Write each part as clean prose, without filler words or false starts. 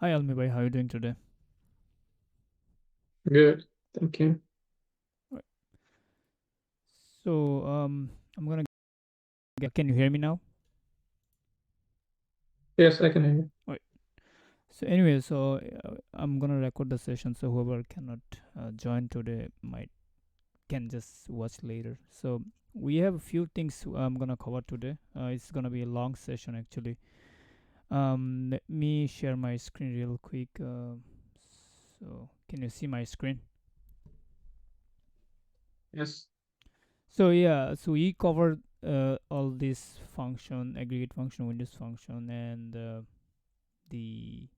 Hi Almi bhai, how are you doing today? Good. Thank you. Right. So I'm gonna can you hear me now? Yes, I can hear you. Right. So anyway, I'm gonna record the session, so whoever cannot join today might can just watch later. So we have a few things I'm gonna cover today. It's gonna be a long session actually. Let me share my screen real quick. So can you see my screen? Yes. So yeah, so we covered all this function, aggregate function, Windows function, and the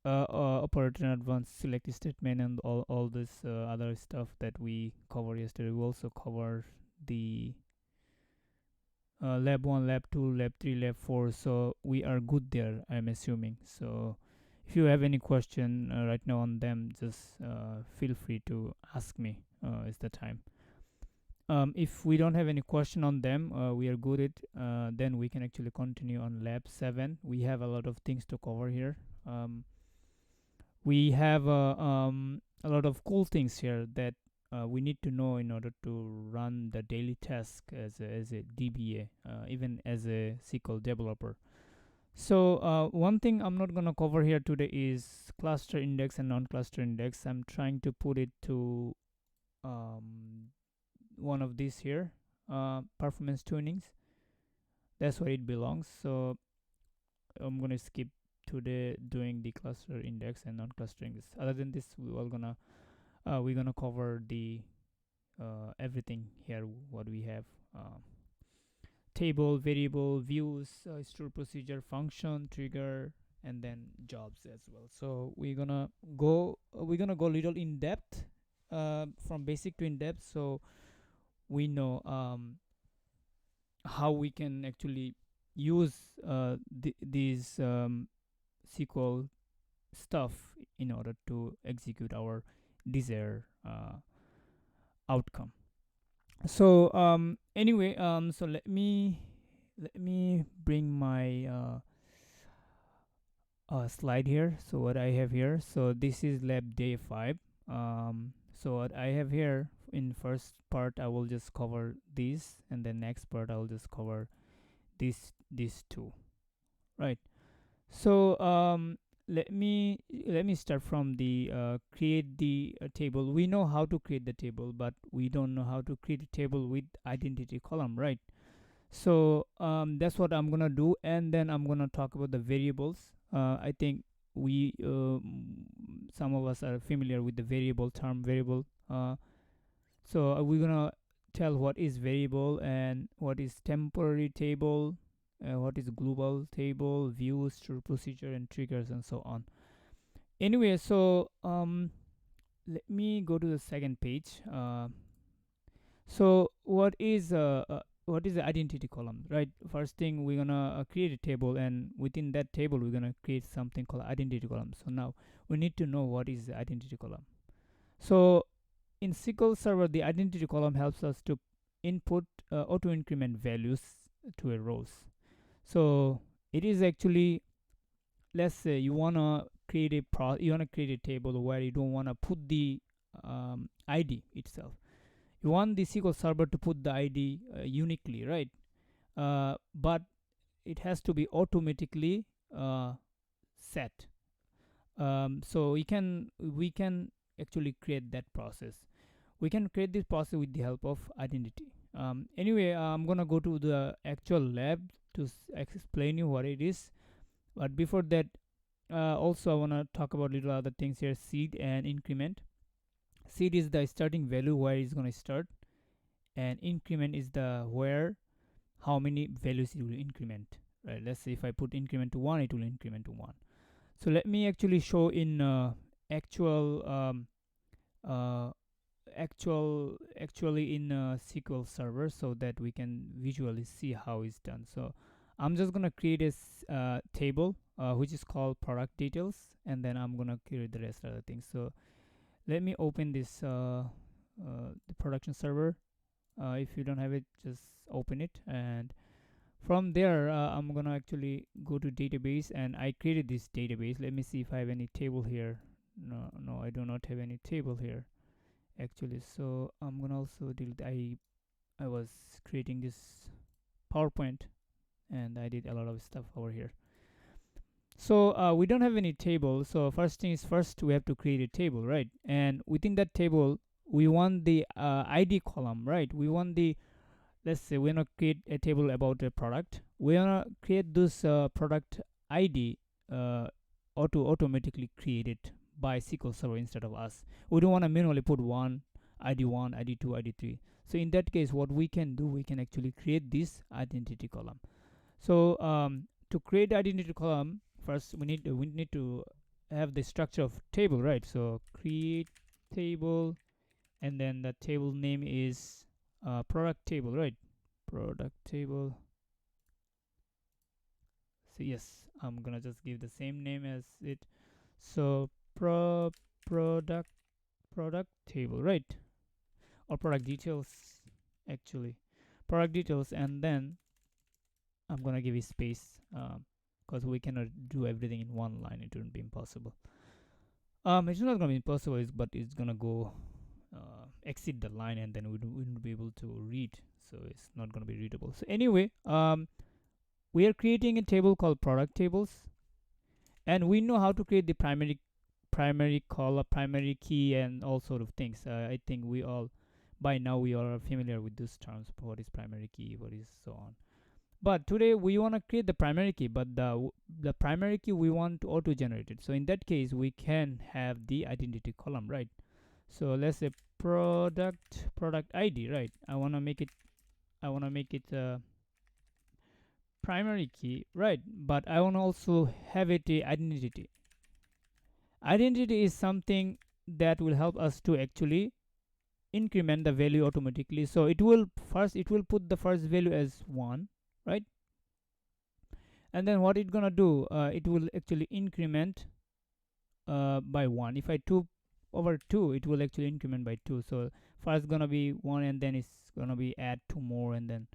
operator in advance select statement and all this other stuff that we covered yesterday. We also cover the lab 1, lab 2, lab 3, lab 4. So we are good there, I'm assuming. So if you have any question right now on them, just feel free to ask me. It's the time. If we don't have any question on them, we are good at. Then we can actually continue on lab 7. We have a lot of things to cover here. We have a lot of cool things here that we need to know in order to run the daily task as a DBA, even as a SQL developer. So one thing I'm not gonna cover here today is cluster index and non-cluster index. I'm trying to put it to um, one of these here, performance tunings. That's where it belongs. So I'm gonna skip today doing the cluster index and non-cluster index. Other than this, we're gonna cover the everything here. What we have: table, variable, views, store procedure, function, trigger, and then jobs as well. So we're gonna go a little in depth, from basic to in depth, so we know how we can actually use these SQL stuff in order to execute our desired outcome. So anyway, so let me bring my slide here. So what I have here, so this is lab day 5. So what I have here, in first part I will just cover this, and the next part I will just cover these two, right? So let me start from the create the table. We know how to create the table, but we don't know how to create a table with identity column, right? So that's what I'm gonna do, and then I'm gonna talk about the variables. I think we some of us are familiar with the variable term, variable. So we're gonna tell what is variable and what is temporary table, what is global table, views, store procedure, and triggers, and so on. Anyway, so let me go to the second page. So what is the identity column, right? First thing, we're gonna create a table, and within that table we're gonna create something called identity column. So now we need to know what is the identity column. So in SQL Server, the identity column helps us to input auto increment values to a rows. So it is actually, let's say you wanna create a table where you don't wanna put the ID itself. You want the SQL Server to put the ID uniquely, right? But it has to be automatically set. So we can actually create that process. We can create this process with the help of identity. Anyway, I'm gonna go to the actual lab to explain you what it is. But before that, also I wanna talk about little other things here: seed and increment. Seed is the starting value where it's gonna start, and increment is the where how many values it will increment. Right? Let's say if I put increment to 1, it will increment to 1. So let me actually show in actual uh, actually in SQL Server, so that we can visually see how it's done. So I'm just gonna create a table which is called product details, and then I'm gonna create the rest of the things. So let me open this the production server. If you don't have it, just open it, and From there, I'm gonna actually go to database, and I created this database. Let me see if I have any table here. No, I do not have any table here actually. So I'm gonna also delete. I was creating this PowerPoint, and I did a lot of stuff over here. So we don't have any table. So first thing is first, we have to create a table, right? And within that table, we want the ID column, right? We want the, let's say we want to create a table about a product. We want to create this product ID automatically created by SQL Server instead of us. We don't want to manually put one, ID2, ID3. So in that case, what we can do, we can actually create this identity column. So to create the identity column, first we need to have the structure of table, right? So create table, and then the table name is product table, right? Product table. So yes, I'm gonna just give the same name as it. So product product table, right? Or product details, actually, product details, and then I'm gonna give it space, because we cannot do everything in one line. It wouldn't be impossible. It's not gonna be impossible, but it's gonna go exceed the line, and then we wouldn't be able to read. So it's not gonna be readable. So anyway, we are creating a table called product tables, and we know how to create the primary column, primary key, and all sort of things. I think we all, by now, we all are familiar with these terms. What is primary key? What is so on? But today we want to create the primary key, but the primary key we want to auto generate it. So in that case, we can have the identity column, right? So let's say product ID, right? I want to make it primary key, right? But I want to also have it a identity. Identity is something that will help us to actually increment the value automatically. So it will put the first value as 1, right? And then what it's gonna do, it will actually increment by 1. If I 2 over 2, it will actually increment by 2. So first gonna be 1, and then it's gonna be add 2 more, and then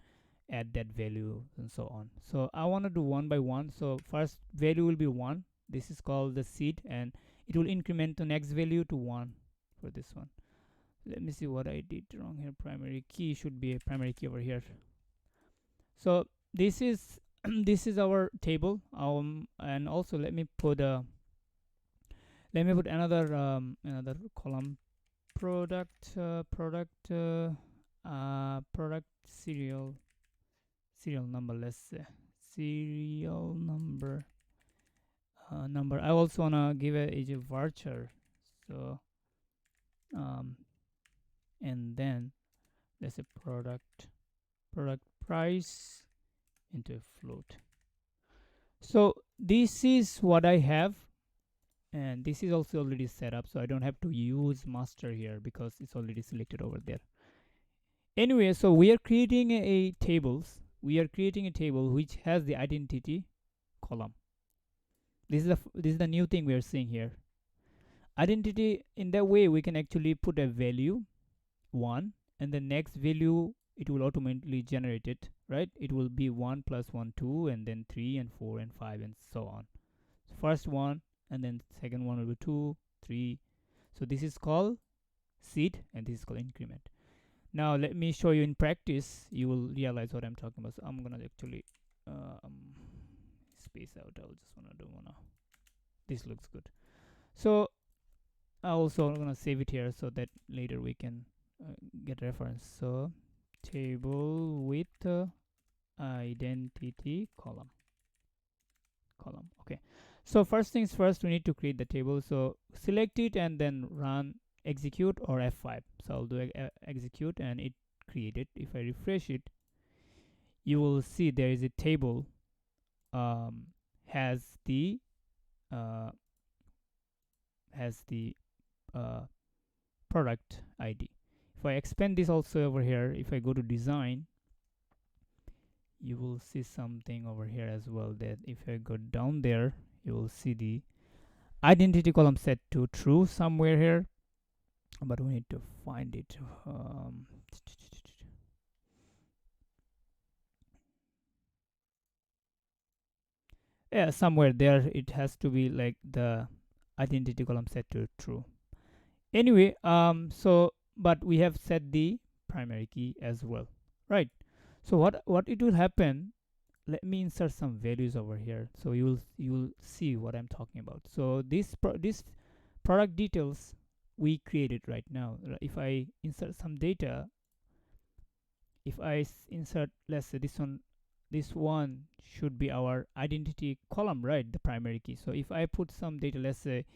add that value, and so on. So I want to do 1 by 1. So first value will be 1. This is called the seed, and it will increment the next value to 1 for this one. Let me see what I did wrong here. Primary key should be a primary key over here. So this is this is our table. And also let me put another column. Product serial number. Let's say serial number. I also wanna give a voucher. So and then let's say product price into a float. So this is what I have, and this is also already set up, so I don't have to use master here because it's already selected over there. Anyway, so we are creating a table which has the identity column. This is the new thing we are seeing here. Identity, in that way we can actually put a value 1, and the next value it will automatically generate it, right? It will be 1 plus 1 2, and then 3 and 4 and 5, and so on. First one, and then second one will be 2 3. So this is called seed, and this is called increment. Now let me show you in practice. You will realize what I'm talking about. So I'm gonna actually space out. I'll just wanna this looks good. So I also gonna save it here so that later we can get reference. So table with identity column. Okay. So first things first, we need to create the table. So select it and then run execute or F5. So I'll do execute, and it created. If I refresh it, you will see there is a table has the uh, product ID. If I expand this also over here, if I go to design, you will see something over here as well, that if I go down there, you will see the identity column set to true somewhere here, but we need to find it. Yeah, somewhere there it has to be like the identity column set to true. Anyway, so but we have set the primary key as well, right? So what it will happen, let me insert some values over here so you will see what I'm talking about. So this product details we created right now. If I insert some data, if I insert, let's say this one should be our identity column, right? The primary key. So if I put some data, let's say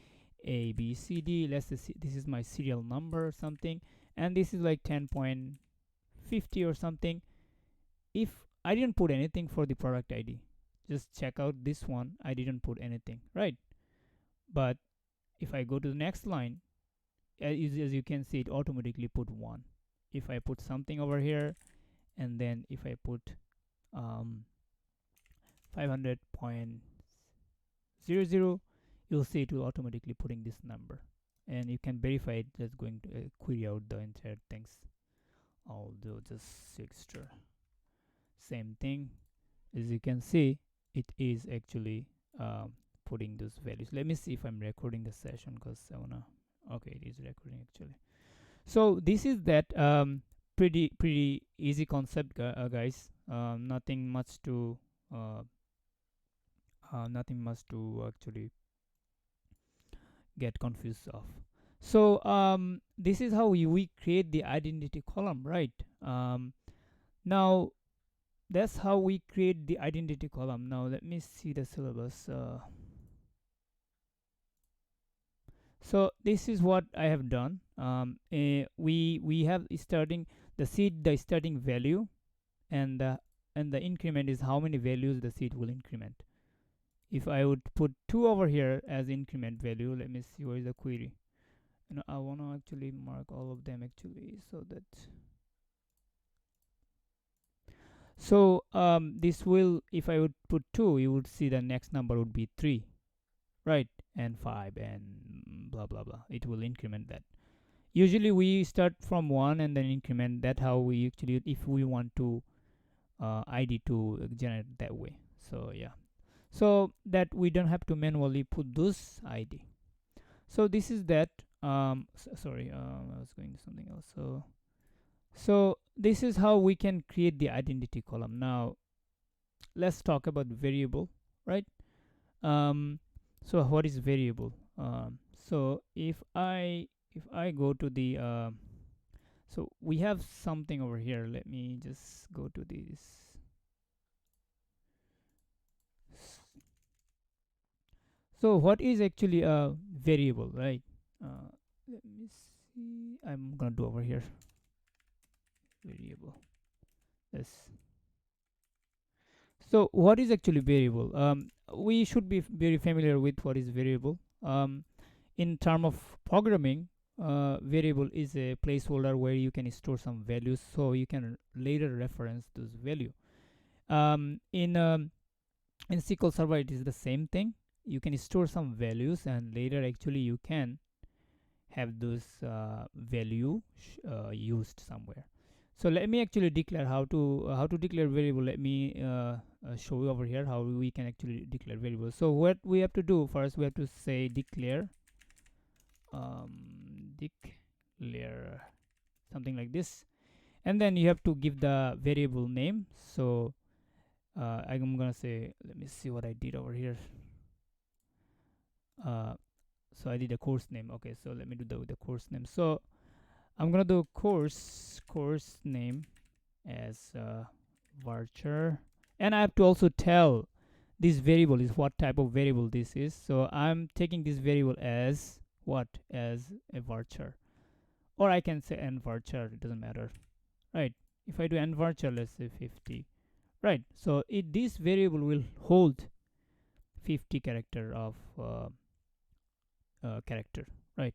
a b c d, let's say this is my serial number or something, and this is like 10.50 or something. If I didn't put anything for the product ID, just check out this one, I didn't put anything, right? But if I go to the next line, as you can see, it automatically put 1. If I put something over here, and then if I put 500.00, you'll see it will automatically putting this number, and you can verify it just going to query out the entire things. I'll do just extra same thing. As you can see, it is actually putting those values. Let me see if I'm recording the session, because I wanna, okay, it is recording actually. So this is that pretty easy concept, guys. Uh, nothing much to actually get confused of. So this is how we create the identity column, right? Now that's how we create the identity column. Now let me see the syllabus. So this is what I have done. We have starting the seed, the starting value, and the increment is how many values the seed will increment. If I would put 2 over here as increment value, let me see where is the query. I want to actually mark all of them actually, so that, so this will, if I would put 2, you would see the next number would be 3, right? And 5 and blah blah blah, it will increment that. Usually we start from 1 and then increment. That how we actually, if we want to id to generate that way. So yeah, so that we don't have to manually put those id. So this is that. Sorry, I was going to something else. So this is how we can create the identity column. Now let's talk about variable, right? So what is variable? So if I go to the so we have something over here. Let me just go to this. So what is actually a variable, right? Let me see. I'm gonna do over here variable. Yes. So what is actually variable? We should be very familiar with what is variable. In term of programming, variable is a placeholder where you can store some values, so you can later reference those value. In SQL Server, it is the same thing. You can store some values, and later actually you can have those value used somewhere. So let me actually declare how to declare variable. Let me show you over here how we can actually declare variable. So what we have to do first, we have to say declare declare something like this, and then you have to give the variable name. So I'm gonna say, let me see what I did over here. So I did a course name. Okay, so let me do the course name. So I'm gonna do course name as varchar, and I have to also tell this variable is what type of variable this is. So I'm taking this variable as what, as a varchar, or I can say n varchar, it doesn't matter, right? If I do n varchar, let's say 50, right? So this variable will hold 50 character of character, right?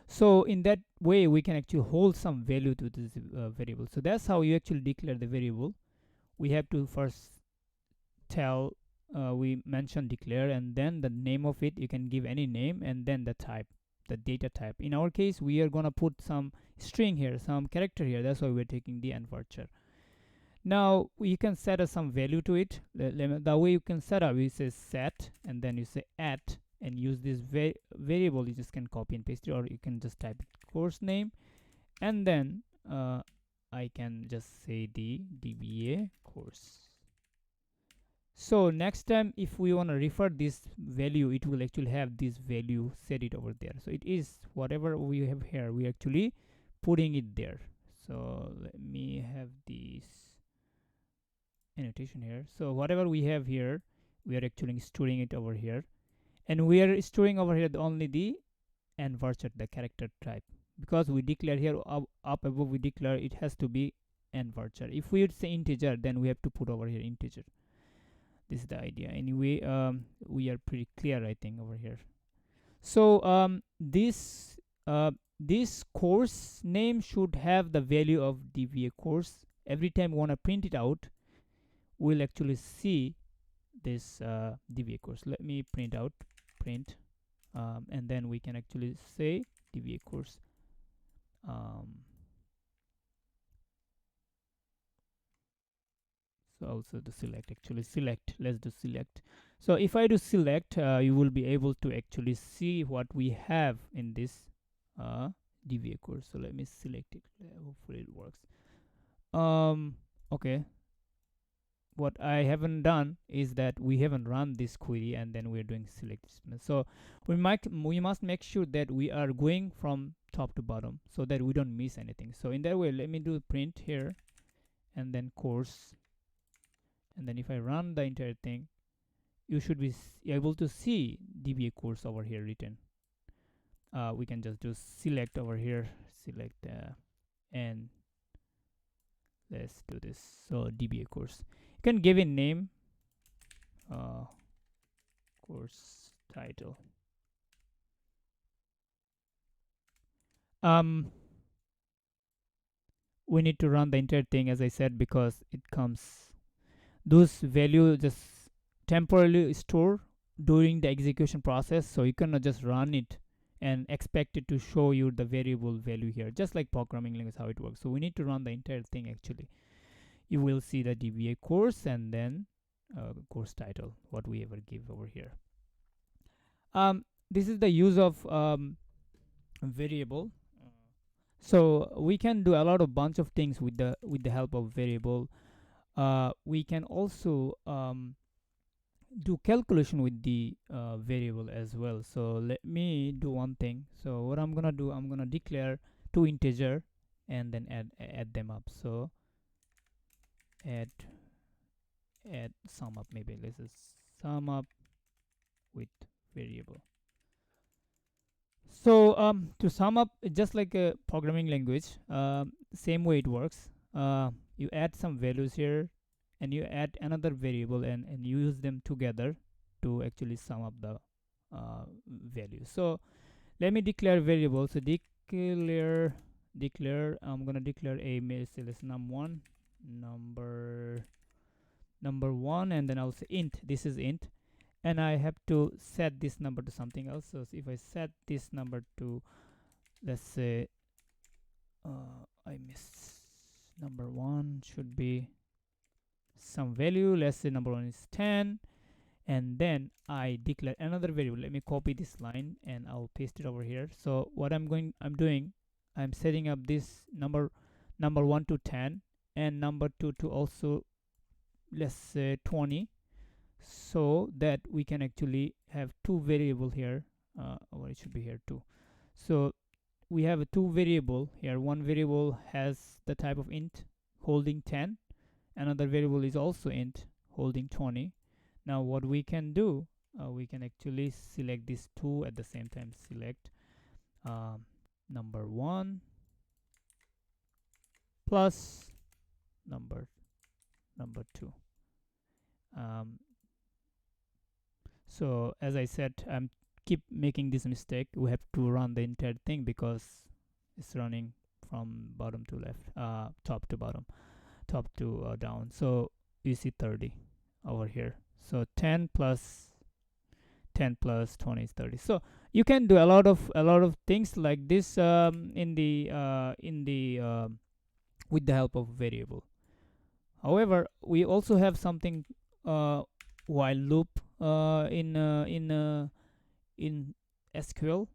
So in that way we can actually hold some value to this variable. So that's how you actually declare the variable. We have to first tell, we mention declare, and then the name of it, you can give any name, and then the type, the data type. In our case, we are gonna put some string here, some character here. That's why we're taking the n varchar. Now you can set some value to it. The way you can set up is say set, and then you say at, and use this variable. You just can copy and paste it, or you can just type course name, and then I can just say the DBA course. So next time if we want to refer this value, it will actually have this value, set it over there. So it is whatever we have here, we actually putting it there. So let me have this annotation here. So whatever we have here, we are actually storing it over here, and we are storing over here only the and varchar, the character type, because we declare here up above, we declare it has to be and varchar. If we would say integer, then we have to put over here integer. This is the idea. Anyway, we are pretty clear, I think, over here. So this course name should have the value of DBA course. Every time we want to print it out, we'll actually see this DBA course. Let me print out print, and then we can actually say DBA course. So also the select, actually select, let's do select. So if I do select, you will be able to actually see what we have in this DBA course. So let me select it, hopefully it works. Okay, what I haven't done is that we haven't run this query, and then we're doing select. So we must make sure that we are going from top to bottom so that we don't miss anything. So in that way, let me do print here, and then course, and then if I run the entire thing, you should be able to see DBA course over here written. We can just do select over here, select, and let's do this. So DBA course, you can give a name, course title. We need to run the entire thing, as I said, because it comes, those value just temporarily store during the execution process, so you cannot just run it and expect it to show you the variable value here, just like programming language how it works. So we need to run the entire thing. Actually, you will see the DBA course, and then course title, what we ever give over here. This is the use of variable. So we can do a lot of bunch of things with the help of variable. We can also do calculation with the variable as well. So let me do one thing. So what I'm gonna do, I'm gonna declare two integer and then add them up. So add sum up, maybe let's just sum up with variable. So to sum up, just like a programming language, same way it works. You add some values here, and you add another variable, and use them together to actually sum up the value. So let me declare variable. So declare, I'm gonna declare a let's num1, number one, and then I'll say int. This is int, and I have to set this number to something else. So if I set this number to, let's say, I missed, number one should be some value. Let's say number one is 10, and then I declare another variable. Let me copy this line and I'll paste it over here. So what I'm doing, I'm setting up this number 1 to 10, and number 2 to also, let's say, 20, so that we can actually have two variable here, or it should be here too. So we have a two variable here. One variable has the type of int holding 10, another variable is also int holding 20. Now what we can do, we can actually select these two at the same time. Select number 1 plus number 2. So as I said, I'm keep making this mistake. We have to run the entire thing because it's running from bottom to left, top to bottom, top to down. So you see 30 over here. So 10 plus 20 is 30. So you can do a lot of things like this in the with the help of variable. However, we also have something while loop in SQL.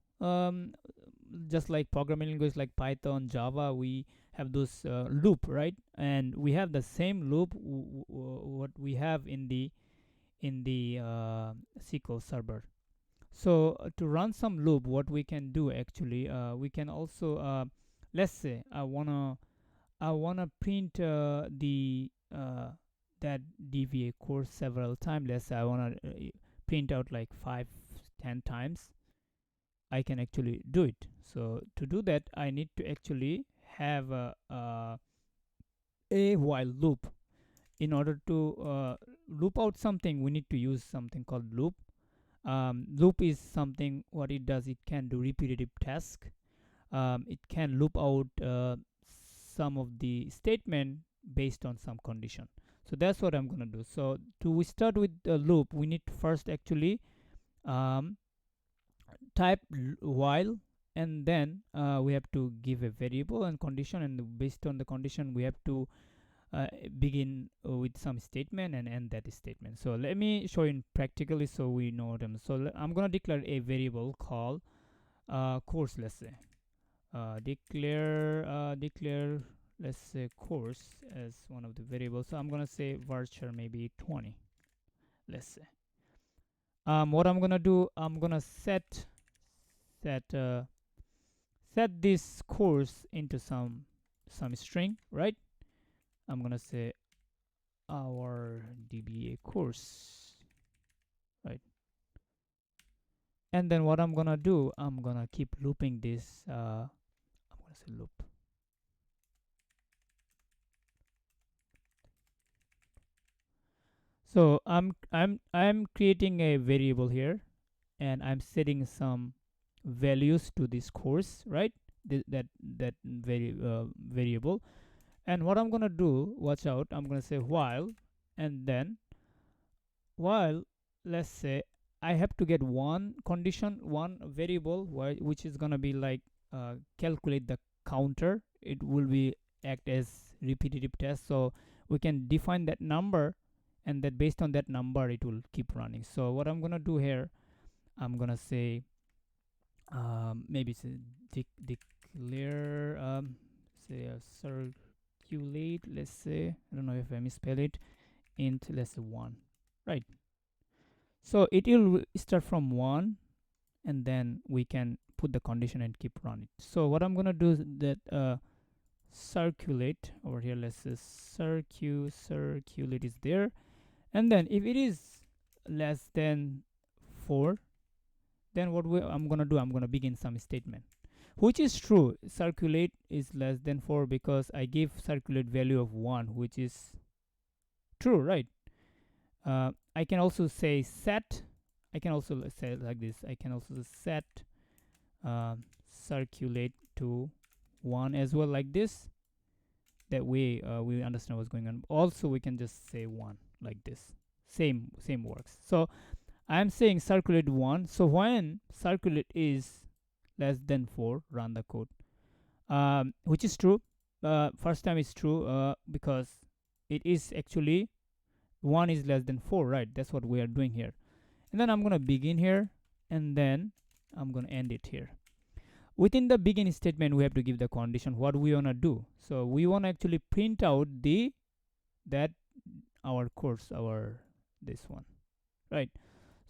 Just like programming language like Python, Java, we have those loop, right? And we have the same loop what we have in the SQL server. So to run some loop, what we can do actually, we can also let's say I wanna print the that DVA course several times. Let's say I wanna print out like 5-10 times. I can actually do it. So to do that, I need to actually have a while loop. In order to loop out something, we need to use something called loop. Loop is something, what it does, it can do repetitive task. It can loop out some of the statement based on some condition. So that's what I'm gonna do. So to we start with the loop, we need to first actually um, type while, and then we have to give a variable and condition, and based on the condition we have to begin with some statement and end that statement. So let me show you practically so we know them. So I'm gonna declare a variable called course. Let's say declare let's say course as one of the variables. So I'm gonna say varchar maybe 20. Let's say what I'm gonna do, I'm gonna set uh, set this course into some string, right? I'm gonna say our DBA course, right? And then what I'm gonna do, I'm gonna keep looping this. I'm gonna say loop. So I'm creating a variable here, and I'm setting some values to this course, right? That variable. And what I'm gonna do, watch out, I'm gonna say while, and then while, let's say I have to get one condition, one variable, which is gonna be like calculate the counter. It will be act as repetitive test. So we can define that number, and that based on that number it will keep running. So what I'm gonna do here, I'm gonna say maybe say declare say circulate. Let's say, I don't know if I misspell it, int, let's say 1, right? So it will start from 1, and then we can put the condition and keep running. So what I'm gonna do is that circulate over here. Let's say circulate is there, and then if it is less than 4, then I'm gonna do, I'm gonna begin some statement, which is true. Circulate is less than 4 because I gave circulate value of 1, which is true, right? I can also say set. I can also say like this. I can also set circulate to 1 as well, like this. That way we understand what's going on. Also, we can just say 1 like this. Same works. So I'm saying circulate 1. So when circulate is less than 4, run the code, which is true. First time is true because it is actually 1 is less than 4, right? That's what we are doing here. And then I'm gonna begin here, and then I'm gonna end it here. Within the begin statement, we have to give the condition what we wanna do. So we wanna actually print out that our course, our this one, right?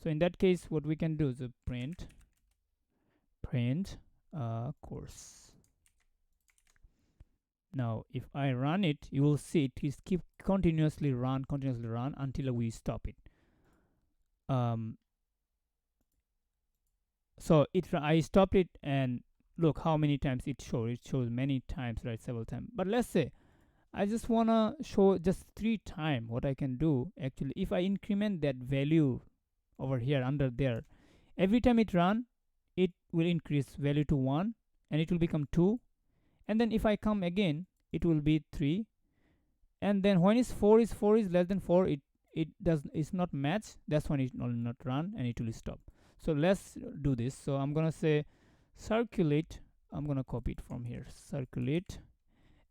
So in that case, what we can do is a print course. Now if I run it, you will see it is keep continuously run until we stop it. So I stopped it, and look how many times it shows many times, right? Several times. But let's say I just wanna show just 3 times. What I can do actually, if I increment that value over here under there, every time it run, it will increase value to 1, and it will become 2, and then if I come again, it will be 3, and then when is 4 is less than 4, it's not match. That's when it will not run, and it will stop. So let's do this. So I'm gonna say circulate. I'm gonna copy it from here, circulate,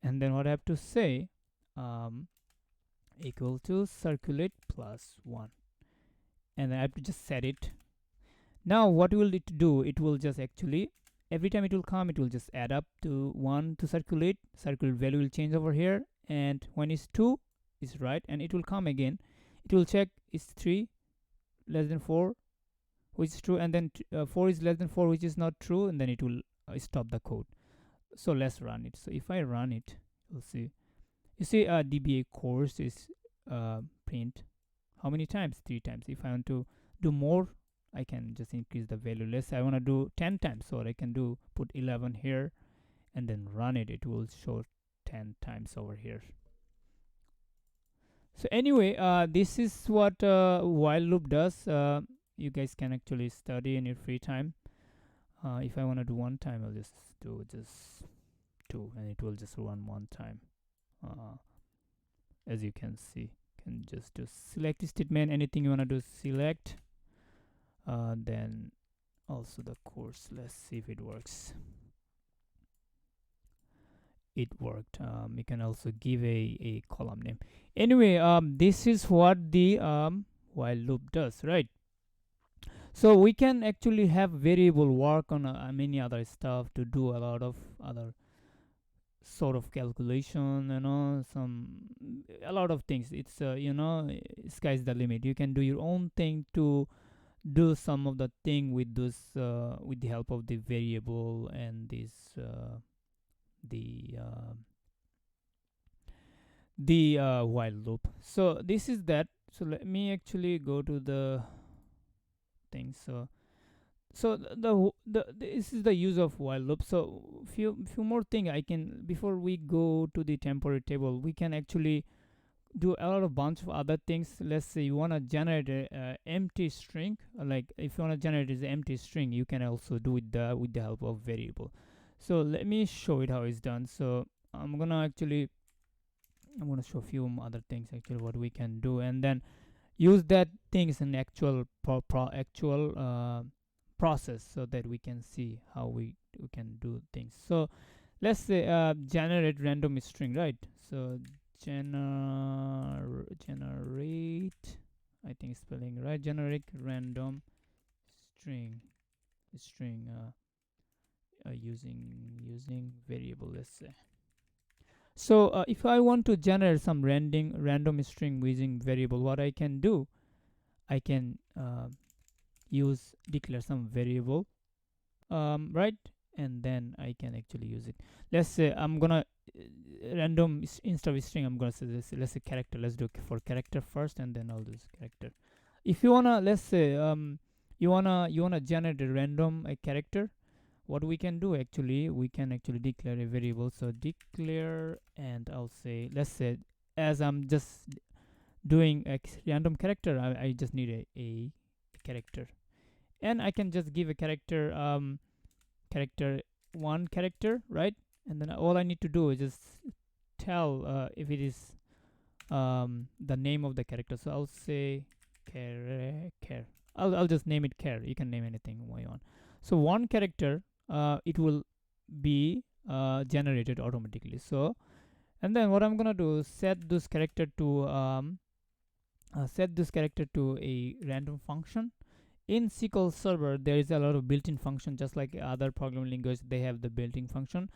and then what I have to say, equal to circulate plus 1, and I have to just set it. Now what will it do? It will just actually, every time it will come, it will just add up to 1 to circulate value will change over here, and when it's 2 is right, and it will come again. It will check is 3 less than 4, which is true, and then 4 is less than 4, which is not true, and then it will stop the code. So let's run it. So if I run it, you'll see, you see dba course is print how many times? 3 times. If I want to do more, I can just increase the value. Let's say I want to do 10 times, so I can do put 11 here and then run it. It will show 10 times over here. So anyway, this is what while loop does. You guys can actually study in your free time. If I want to do 1 time, I'll just do just 2, and it will just run 1 time. As you can see, you can just do select statement, anything you want to do select. Then also the course, let's see if it works. It worked. You can also give a column name. Anyway, this is what the while loop does, right? So we can actually have variable work on many other stuff to do a lot of other sort of calculation, a lot of things. It's sky's the limit. You can do your own thing to do some of the thing with this with the help of the variable and this the while loop. So this is that. So let me actually go to the thing. So this is the use of while loop. So few more thing I can, before we go to the temporary table, we can actually do a lot of bunch of other things. Let's say you want to generate a empty string, like if you want to generate an empty string, you can also do it with the help of variable. So let me show it how it's done. So I'm gonna show a few other things actually what we can do, and then use that things in actual process, so that we can see how we can do things. So let's say generate random string, right? So generate, I think spelling right, generate random string using variable, let's say. So if I want to generate some random string using variable, what I can do, I can use declare some variable, right, and then I can actually use it. Let's say I'm gonna random instead of string, I'm gonna say this, let's say character. Let's do for character first, and then I'll do character. If you wanna, let's say you wanna generate a random character, what we can do actually, we can actually declare a variable. So declare, and I'll say, let's say as I'm just doing a random character, I just need a character, and I can just give a character character 1 character, right? And then all I need to do is just tell if it is the name of the character. So I'll say care. I'll just name it care. You can name anything you want. So 1 character, it will be generated automatically. So, and then what I'm gonna do is set this character to a random function. In SQL Server, there is a lot of built-in function, just like other programming languages. They have the built-in function.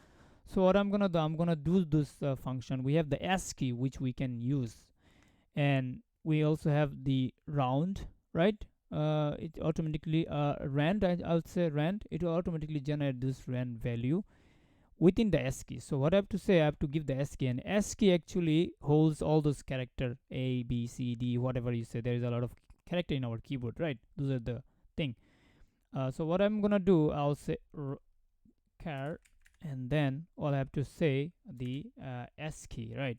So what I'm gonna do this function. We have the ASCII, which we can use, and we also have the round, right? It automatically rand. I'll say rand. It will automatically generate this rand value within the ASCII. So what I have to say, I have to give the ASCII, and ASCII actually holds all those character A, B, C, D, whatever you say. There is a lot of character in our keyboard, right? Those are the thing. So what I'm gonna do, I'll say char, and then all I have to say the ASCII, right?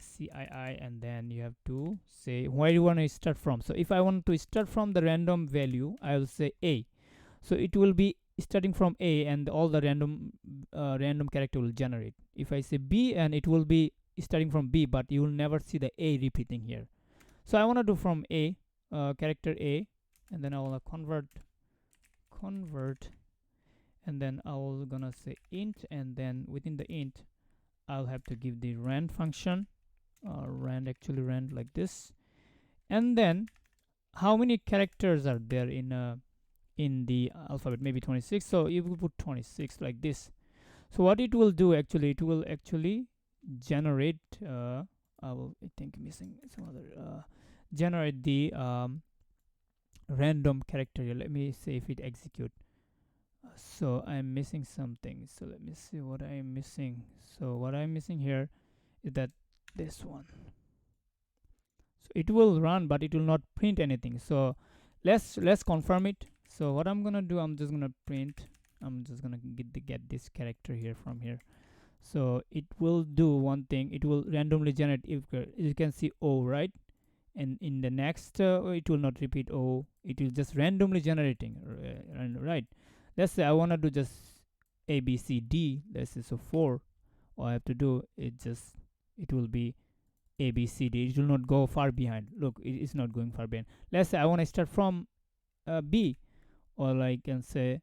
CII, and then you have to say where you want to start from. So if I want to start from the random value, I will say A. So it will be starting from A, and all the random character will generate. If I say B, and it will be starting from B, but you will never see the A repeating here. So I want to do from A, character A, and then I will convert, and then I will gonna say int, and then within the int I'll have to give the rand function, rand like this. And then how many characters are there in the alphabet? Maybe 26. So if we put 26 like this, so what it will do actually, it will actually generate I think missing some other generate the random character here. Let me see if it execute. So I'm missing something, so let me see what I'm missing. So what I'm missing here is that this one. So it will run but it will not print anything. So let's confirm it. So what I'm gonna do, I'm just gonna print, I'm just gonna get this character here from here. So it will do one thing, it will randomly generate, if you can see O, right? And in the next it will not repeat O, it will just randomly generating, right? Let's say I want to do just A B C D, let's say, so 4, all I have to do is just, it will be A B C D, it will not go far behind. Look, it is not going far behind. Let's say I want to start from B, or I can say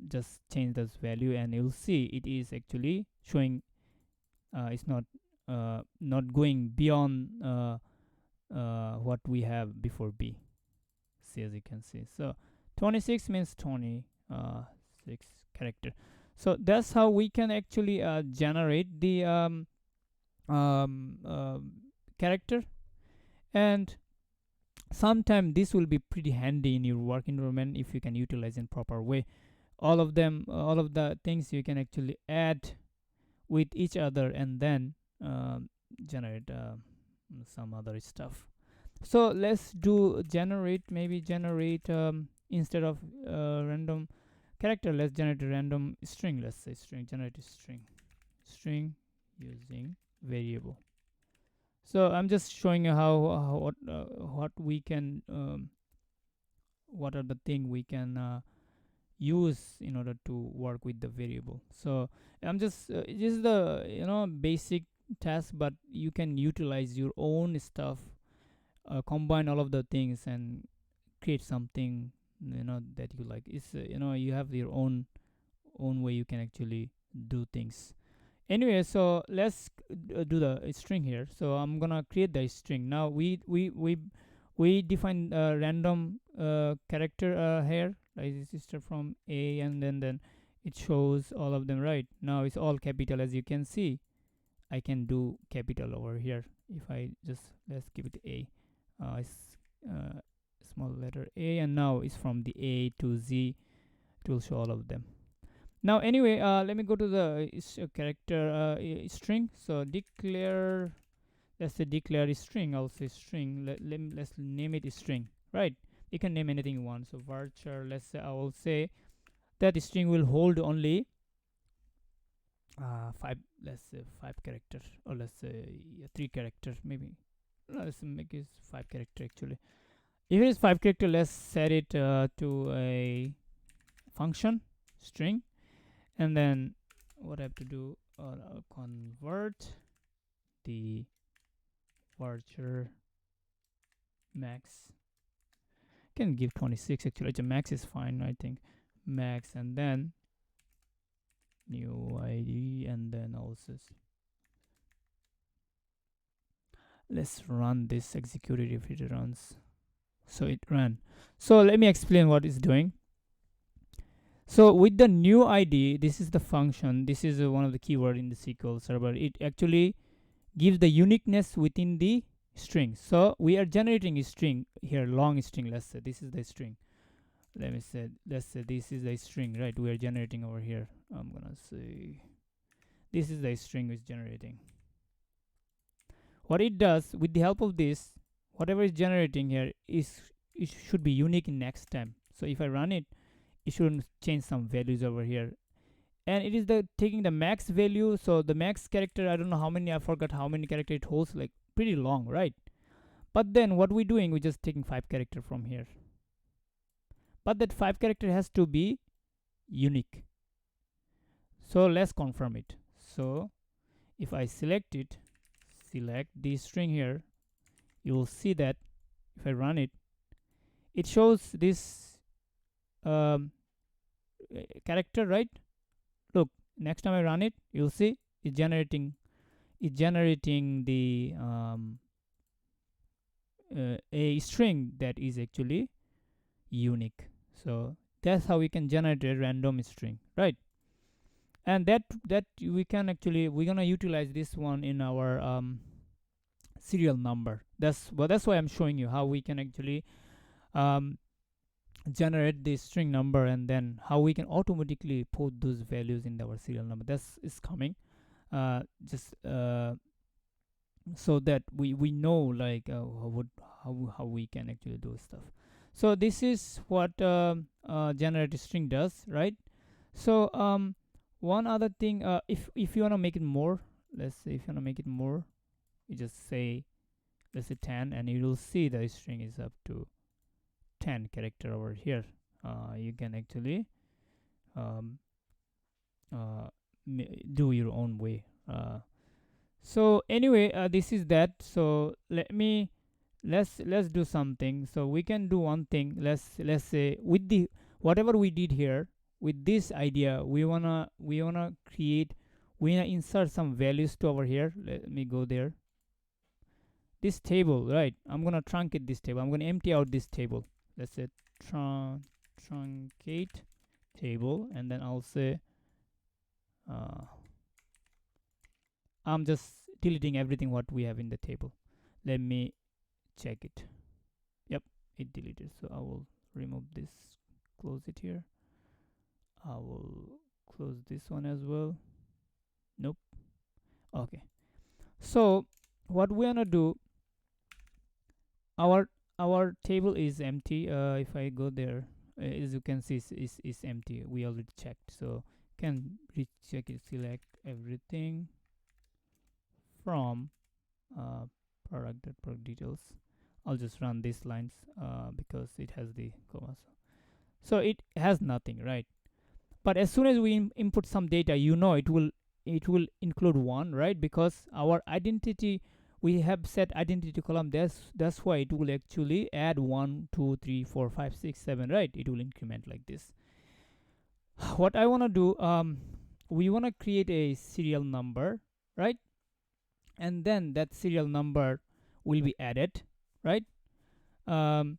just change this value, and you'll see it is actually showing it's not going beyond what we have before B. See, as you can see, so 26 means 26 character. So that's how we can actually generate the um, um, character. And sometimes this will be pretty handy in your work environment if you can utilize in proper way. All of them, all of the things you can actually add with each other, and then generate some other stuff. So let's do generate, maybe generate instead of random character, let's generate a random string. Let's say string, generate a string using variable. So I'm just showing you how what we can what are the thing we can use in order to work with the variable. So I'm just this is the basic task, but you can utilize your own stuff, combine all of the things and create something that you like. It's you have your own way you can actually do things. Anyway, so let's do the string here. So I'm gonna create the string. Now we define a random character here, like this is from A, and then it shows all of them. Right now it's all capital, as you can see. I can do capital over here. If I just, let's give it A, it's small letter A, and now it's from the A to Z, it will show all of them. Now anyway, let me go to the character string. So declare, let's say declare a string. I'll say string. Let's name it a string, right? You can name anything you want. So varchar, let's say I will say that string will hold only 5, let's say 5 characters, or let's say 3 characters maybe. Let's make it 5 character actually. If it is 5 character, let's set it to a function string, and then what I have to do, I'll convert the varchar max. Can give 26 actually. The max is fine, I think. Max, and then new ID, and then also let's run this, execute it if it runs. So it ran. So let me explain what it's doing. So with the new ID, this is the function, this is one of the keyword in the SQL server. It actually gives the uniqueness within the string. So we are generating a string here, long string. Let's say this is the string. Let's say this is the string, right? We are generating over here. I'm gonna say this is the string is generating. What it does with the help of this, whatever is generating here is, it should be unique in next time. So if I run it, it shouldn't change some values over here, and it is the taking the max value. So the max character, I don't know how many, I forgot how many character it holds, like pretty long, right? But then what we're doing, we're just taking 5 character from here, but that 5 character has to be unique. So let's confirm it. So if I select it, select the string here, you will see that if I run it, it shows this character, right? Look, next time I run it, you'll see it's generating it's generating the a string that is actually unique. So that's how we can generate a random string, right? And that we can actually, we're gonna utilize this one in our serial number. That's why I'm showing you how we can actually um, generate the string number, and then how we can automatically put those values in our serial number. That's is coming. Just so that we know like how we can actually do stuff. So this is what generate string does, right? So one other thing, if you want to make it more, let's say if you want to make it more, you just say, let's say 10, and you will see the string is up to 10 character over here. You can actually um, uh, do your own way. So anyway, this is that. So let's do something. So we can do one thing. Let's say with the whatever we did here, with this idea, we wanna create, we wanna insert some values to over here. Let me go there. This table, right? I'm gonna truncate this table. I'm gonna empty out this table. Let's say truncate table, and then I'll say uh, I'm just deleting everything what we have in the table. Let me check it. Yep, it deleted. So I will remove this, close it here. I will close this one as well. Nope. Okay. So what we're gonna do, our our table is empty. If I go there, as you can see, is empty. We already checked. So can recheck it, select everything from uh, product details. I'll just run these lines because it has the commas. So it has nothing, right? But as soon as we input some data, it will include one, right? Because our identity, we have set identity column. That's why it will actually add 1, 2, 3, 4, 5, 6, 7, right? It will increment like this. What I want to do, we want to create a serial number, right? And then that serial number will be added, right? um,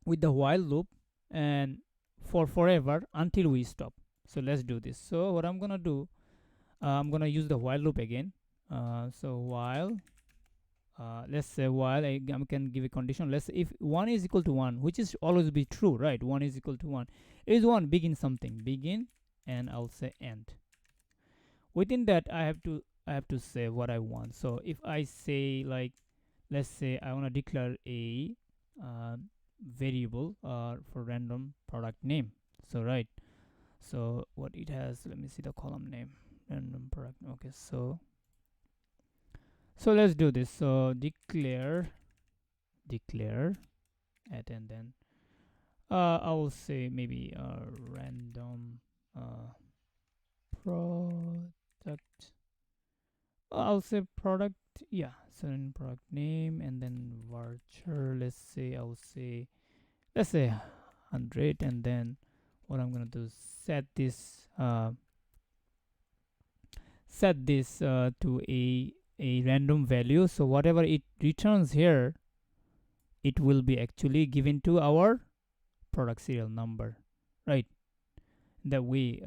with the while loop, and for forever until we stop. So let's do this. So what I'm gonna do, I'm gonna use the while loop again. So while let's say while I can give a condition. Let's say if 1 is equal to 1, which is always be true, right? 1 is equal to 1 is 1, begin something, begin, and I'll say end. Within that, I have to say what I want. So if I say, like, let's say I want to declare a uh, variable for random product name. So right, so what it has, let me see the column name, random product. Okay, so let's do this. So declare at, and then I will say maybe random product. I'll say product. Yeah, so in product name, and then varchar. Let's say 100, and then what I'm gonna do is set this to a random value. So whatever it returns here, it will be actually given to our product serial number, right? That way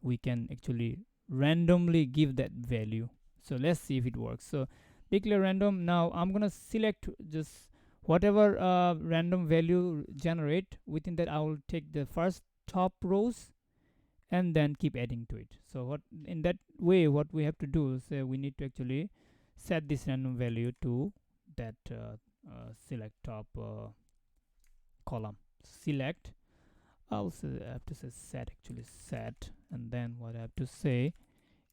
we can actually randomly give that value. So let's see if it works. So declare random. Now I'm gonna select just whatever random value generate. Within that, I will take the first top rows and then keep adding to it. So what, in that way, what we have to do is we need to actually set this random value to that select top column. Select, I have to say set, actually set, and then what I have to say,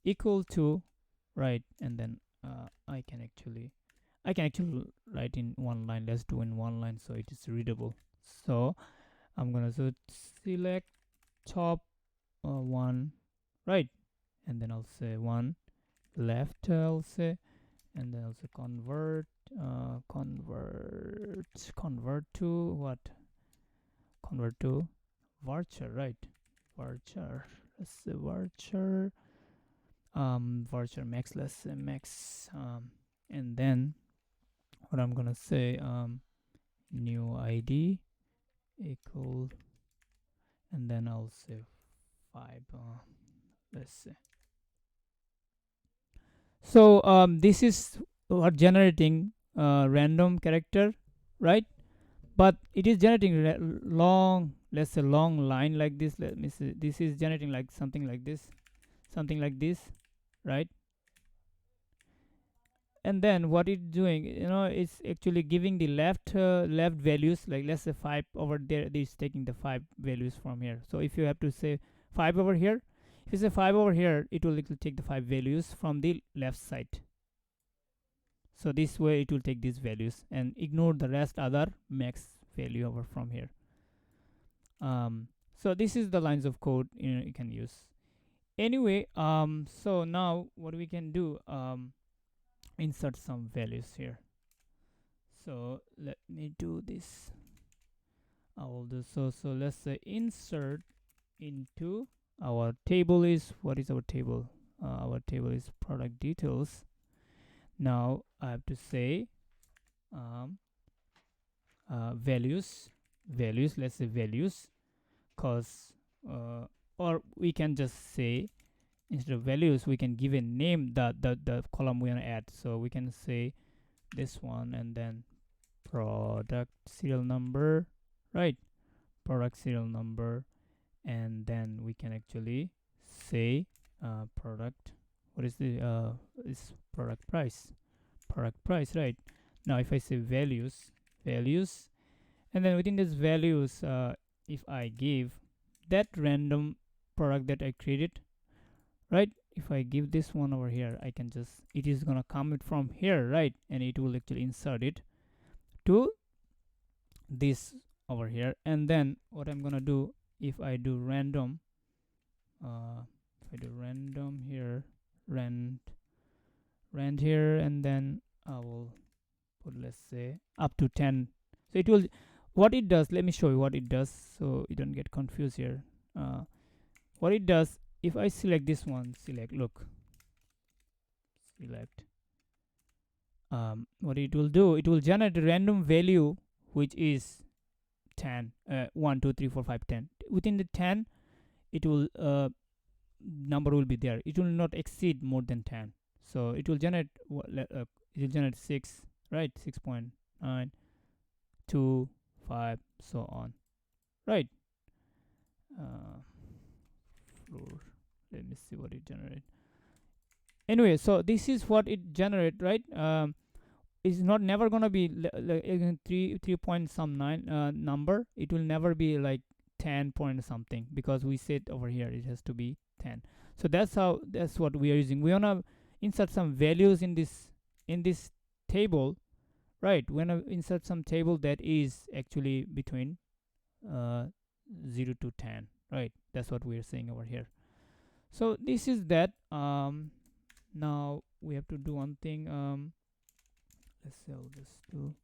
equal to, right, and then I can actually write in one line. Let's do in one line so it is readable. So I'm gonna select top one, right, and then I'll say one left, I'll say, and then I'll say convert to what, convert to varchar, right? Varchar, let's say varchar, Virtual max, let's say max, and then what I'm gonna say, new ID equal, and then I'll say 5, let's say. So this is what generating random character, right? But it is generating long, let's say long line like this. Let me see, this is generating like something like this, right? And then what it's doing, it's actually giving the left values, like let's say 5 over there. This taking the 5 values from here. So if you have to say 5 over here, if you say 5 over here, it will take the 5 values from the left side. So this way it will take these values and ignore the rest other max value over from here. So this is the lines of code you can use. Anyway, so now what we can do, insert some values here. So let me do this. I will do so let's say insert into our table. Is what is our table? Our table is product details. Now I have to say values, let's say values, cause or we can just say, instead of values, we can give a name the column we want to add. So we can say this one, and then product serial number, right? Product serial number, and then we can actually say product, what is the is product price, right? Now if I say values, and then within these values, if I give that random product that I created, right? If I give this one over here, I can just, it is gonna come it from here, right? And it will actually insert it to this over here. And then what I'm gonna do, if I do random, here, rand here, and then I will put, let's say, up to 10. So it will, what it does, let me show you what it does so you don't get confused here. What it does, if I select this one, look, select, what it will do, it will generate a random value which is 10, 1 2 3 4 5 10. Within the 10, it will number will be there. It will not exceed more than 10. So it will generate it will generate 6, right? 6.9, 2, 5, so on, right? Floor, let me see what it generate. Anyway, so this is what it generate, right? It's not never gonna be like 3 point some 9 number. It will never be like 10 point something, because we said over here it has to be 10. So that's what we are using. We wanna insert some values in this table, right? We wanna insert some table that is actually between 0 to 10, right? That's what we are saying over here. So this is that. Now we have to do one thing. Let's say I'll just do,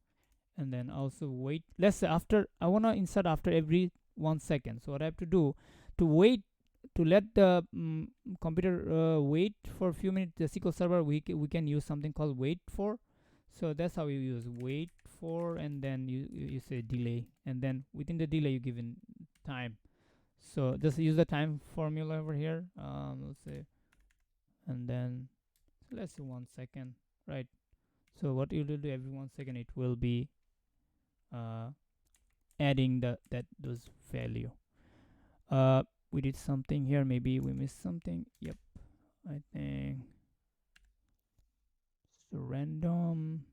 and then also wait. Let's say after, I want to insert after every 1 second. So what I have to do, to wait, to let the computer wait for a few minutes, the SQL server, we can use something called wait for. So that's how you use wait for, and then you say delay, and then within the delay you give in time. So just use the time formula over here. Let's say, and then let's say 1 second, right? So what you will do, every 1 second it will be adding those value. We did something here, maybe we missed something. Yep, I think so. Random,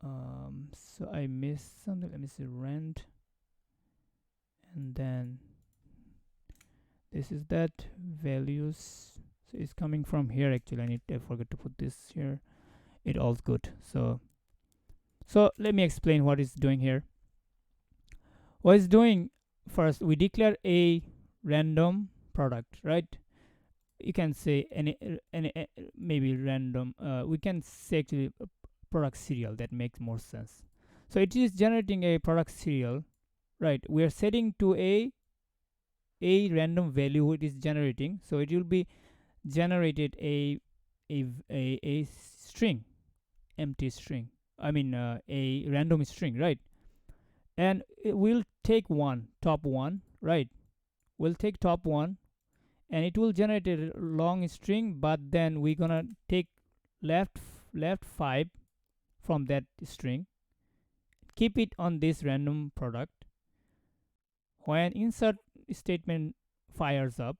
so I missed something. Let me see, rand, and then this is that values. So it's coming from here. Actually, I forgot to put this here. It all's good. So let me explain what it's doing here. What it's doing, first we declare a random product, right? You can say any maybe random, we can say actually a product serial. That makes more sense. So it is generating a product serial, right? We are setting to a random value it is generating. So it will be generated a string, empty string. I mean a random string, right? And we'll take one, top one, right? We'll take top one, and it will generate a long string. But then we're gonna take left 5 from that string, keep it on this random product. When insert statement fires up,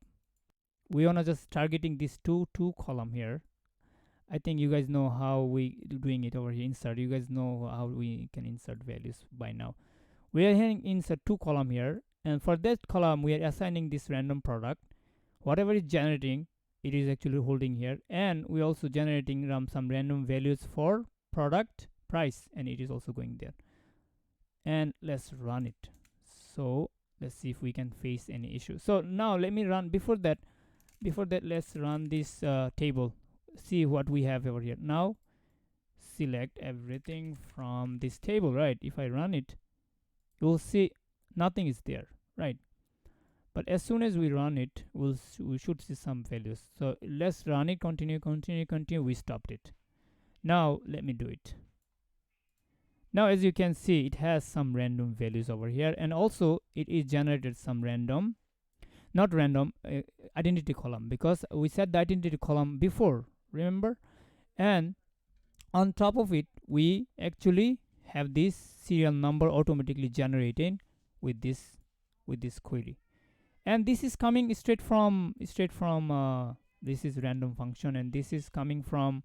we wanna just targeting this two column here. I think you guys know how we doing it over here. Insert. You guys know how we can insert values by now. We are hitting insert two column here, and for that column we are assigning this random product. Whatever is generating, it is actually holding here, and we also generating some random values for product price, and it is also going there. And let's run it. So let's see if we can face any issue. So now let me run. Before that let's run this table, see what we have over here. Now select everything from this table, right? If I run it, you'll see nothing is there, right? But as soon as we run it, we should see some values. So let's run it. Continue. We stopped it. Now let me do it. Now as you can see, it has some random values over here, and also it is generated some random, not random, identity column, because we set the identity column before, remember? And on top of it, we actually have this serial number automatically generated with this query. And this is coming straight from this is random function, and this is coming from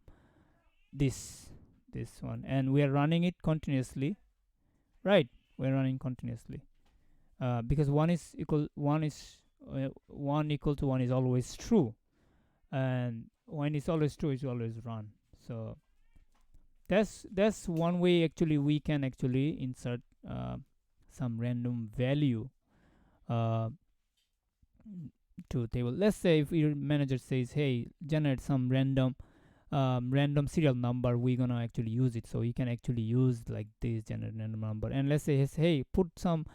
this one, and we are running it continuously, right? We're running continuously because one equal to one is always true, and when it's always true, it's always run. So that's one way actually we can actually insert some random value to table. Let's say if your manager says, hey, generate some random serial number, we're gonna actually use it. So you can actually use like this generate random number, and let's say, hey, put some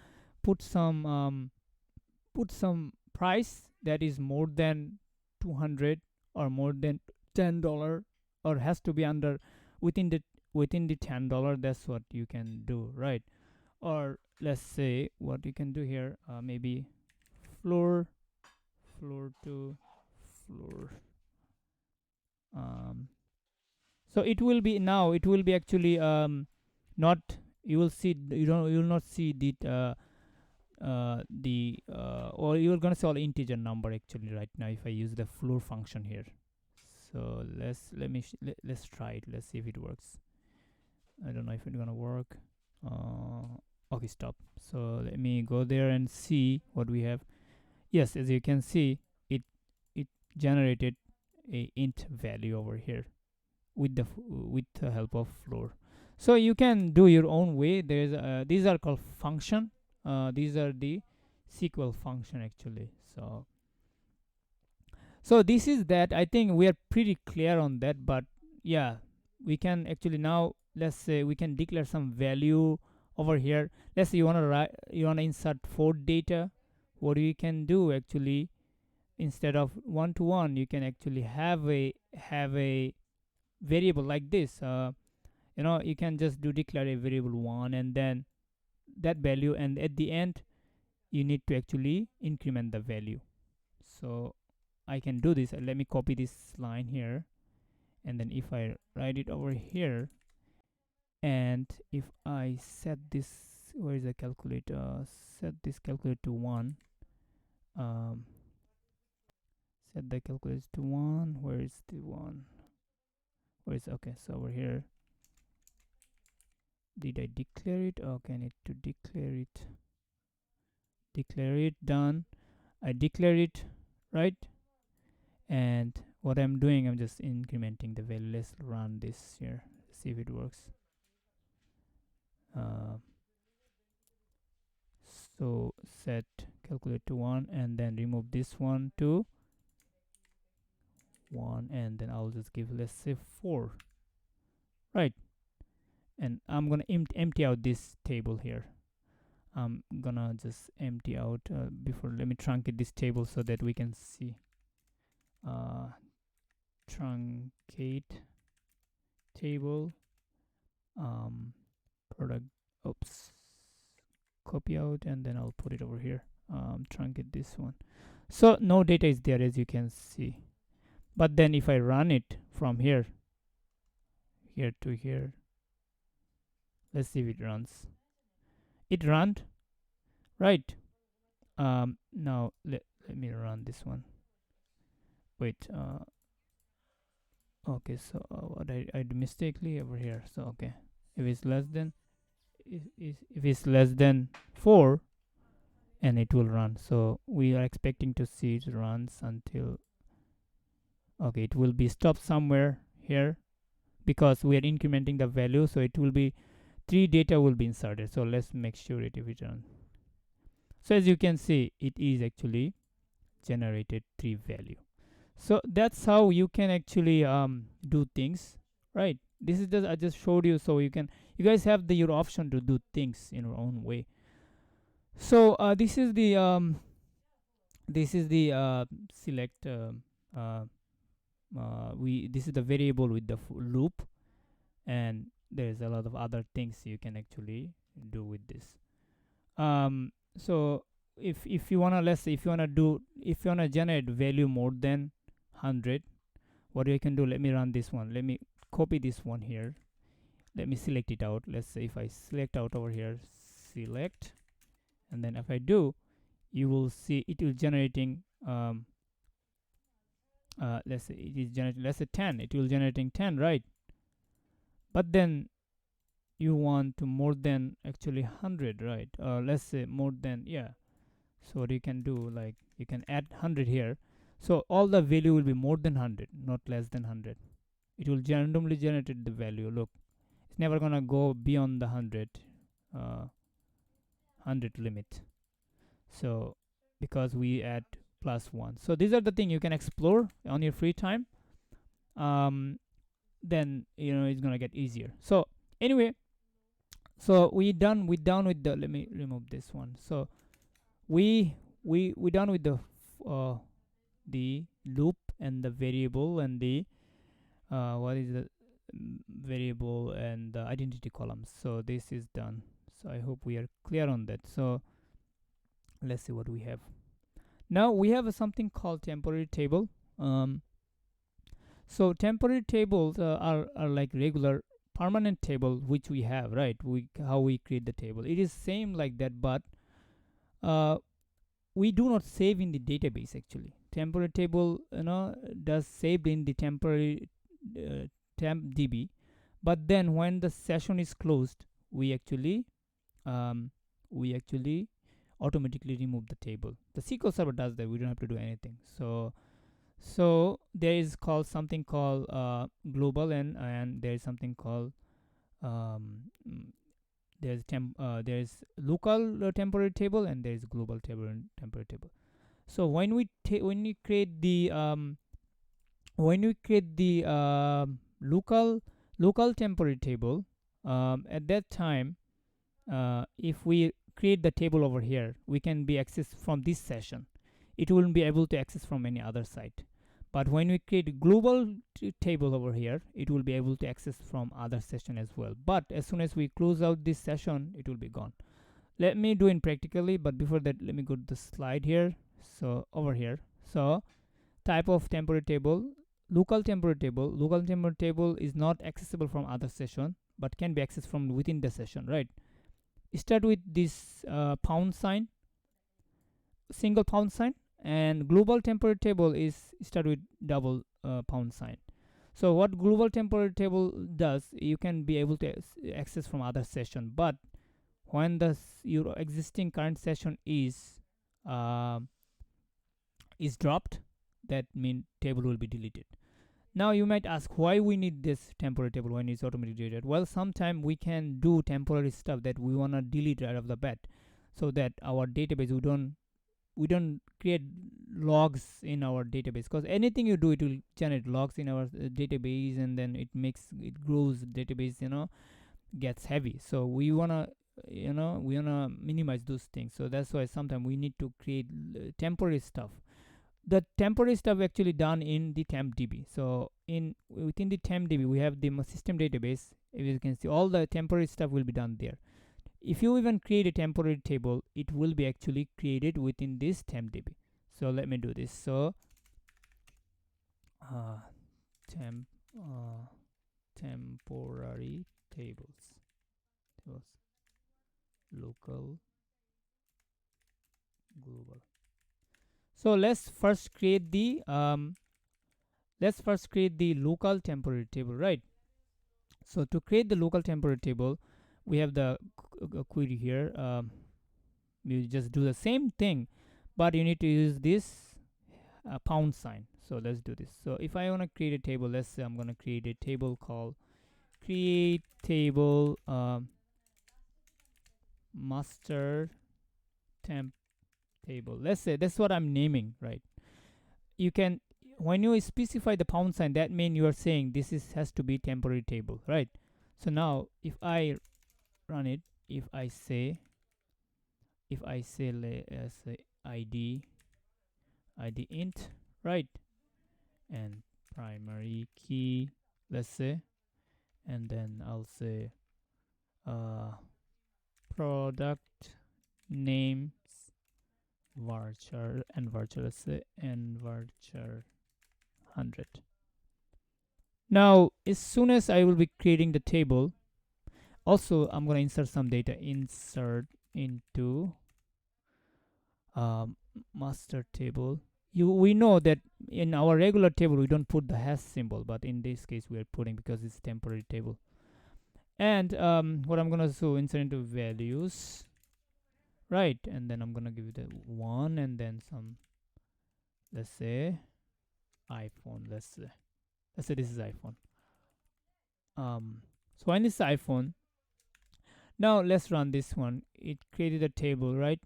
price that is more than 200 or more than $10, or has to be under within the $10. That's what you can do, right? Or let's say what you can do here, maybe floor to floor. So it will be actually not, you will not see or you're gonna see all integer number actually right now if I use the floor function here. So let's try it. Let's see if it works. I don't know if it's gonna work. Okay, stop. So let me go there and see what we have. Yes, as you can see, it generated a int value over here with the help of floor. So you can do your own way. There's these are called function. These are the SQL function actually. So this is that. I think we are pretty clear on that. But yeah, we can actually now, let's say we can declare some value over here. Let's say you wanna insert 4 data. What you can do actually, instead of 1 to 1, you can actually have a variable like this. You can just declare a variable 1 and then that value, and at the end you need to actually increment the value. So I can do this. Let me copy this line here, and then if I write it over here, and if I set this, where is the calculator? Set this calculator to 1. Set the calculator to 1. Where is the 1? Where is, okay, so over here. Did I declare it? Okay, I need to declare it. Declare it. Done. I declare it, right? And what I'm doing, I'm just incrementing the value. Let's run this here, see if it works. So set calculate to 1, and then remove this one to 1, and then I'll just give, let's say, 4, right? And I'm gonna empty out this table here. I'm gonna just empty out before. Let me truncate this table so that we can see truncate table, product, oops, copy out, and then I'll put it over here. Truncate this one. So no data is there, as you can see. But then if I run it from here to here, let's see if it runs. It ran, right? Now let me run this one. Wait, okay, so what I mistakenly over here. So okay, if it's less than, if it's less than 4, and it will run. So we are expecting to see it runs until, okay, it will be stopped somewhere here, because we are incrementing the value. So it will be 3 data will be inserted. So let's make sure it if it runs. So as you can see, it is actually generated 3 value. So that's how you can actually do things, right? This is just, I just showed you, so you guys have your option to do things in your own way. So this is the select uh, we this is the variable with the loop, and there's a lot of other things you can actually do with this. So if you wanna, let's say, if you wanna generate value more than 100, what you can do, let me run this one. Let me copy this one here. Let me select it out. Let's say if I select out over here, select, and then if I do, you will see it will generating let's say it is generating, let's say 10, it will generating 10, right? But then you want to more than actually 100, right? Let's say more than, yeah. So what you can do, like, you can add 100 here. So all the value will be more than 100, not less than 100. It will randomly generate the value. Look, it's never gonna go beyond the 100 limit. So because we add +1. So these are the things you can explore on your free time. Then it's gonna get easier. So anyway, so we done with the, let me remove this one. So we done with the loop and the variable and the what is the variable and the identity columns. So this is done. So I hope we are clear on that. So let's see what we have. Now we have something called temporary table. So temporary tables are like regular permanent table which we have, right? How we create the table, it is same like that, but uh, we do not save in the database. Actually, temporary table does save in the temporary temp db, but then when the session is closed, we actually um, we actually automatically remove the table. The SQL server does that, we don't have to do anything. So there is called something called global, and there is something called um, mm, there's local temporary table, and there is global table and temporary table. So when we create the local temporary table, at that time, if we create the table over here, we can be accessed from this session. It wouldn't be able to access from any other site. But when we create global table over here, it will be able to access from other session as well. But as soon as we close out this session, it will be gone. Let me do it practically, but before that, let me go to the slide here. So over here, so type of temporary table, local temporary table. Local temporary table is not accessible from other session, but can be accessed from within the session, right? Start with this pound sign, single pound sign, and global temporary table is start with double pound sign. So what global temporary table does, you can be able to access from other session, but when your existing current session uh, is dropped, that means table will be deleted. Now you might ask why we need this temporary table when it's automatically deleted. Well, sometimes we can do temporary stuff that we wanna delete right off the bat, so that our database, we don't create logs in our database, because anything you do, it will generate logs in our database, and then it grows database, gets heavy. So we wanna minimize those things. So that's why sometimes we need to create temporary stuff. the temporary stuff actually done in the temp db. So in within the temp db we have the system database. If you can see, all the temporary stuff will be done there. If you even create a temporary table, it will be actually created within this temp db. So let me do this. So uh, temp temporary tables local global. So let's first create the local temporary table, right? So to create the local temporary table, we have the query here. You just do the same thing, but you need to use this pound sign. So let's do this. So if I want to create a table, let's say I'm going to create a table called create table master temp table. Let's say that's what I'm naming, right? You can, when you specify the pound sign, that means you are saying this is has to be temporary table, right? So now if I run it, if I say say id int, right, and primary key, let's say, and then I'll say uh product names varchar and varchar, let's say, and varchar 100. Now as soon as I will be creating the table, also I'm going to insert some data. Insert into master table. We know that in our regular table we don't put the hash symbol, but in this case we are putting because it's temporary table. And what I'm gonna do, insert into values, right, and then I'm gonna give it a 1, and then some, let's say iPhone, let's say this is iPhone. So when this is iPhone, now let's run this one. It created a table, right?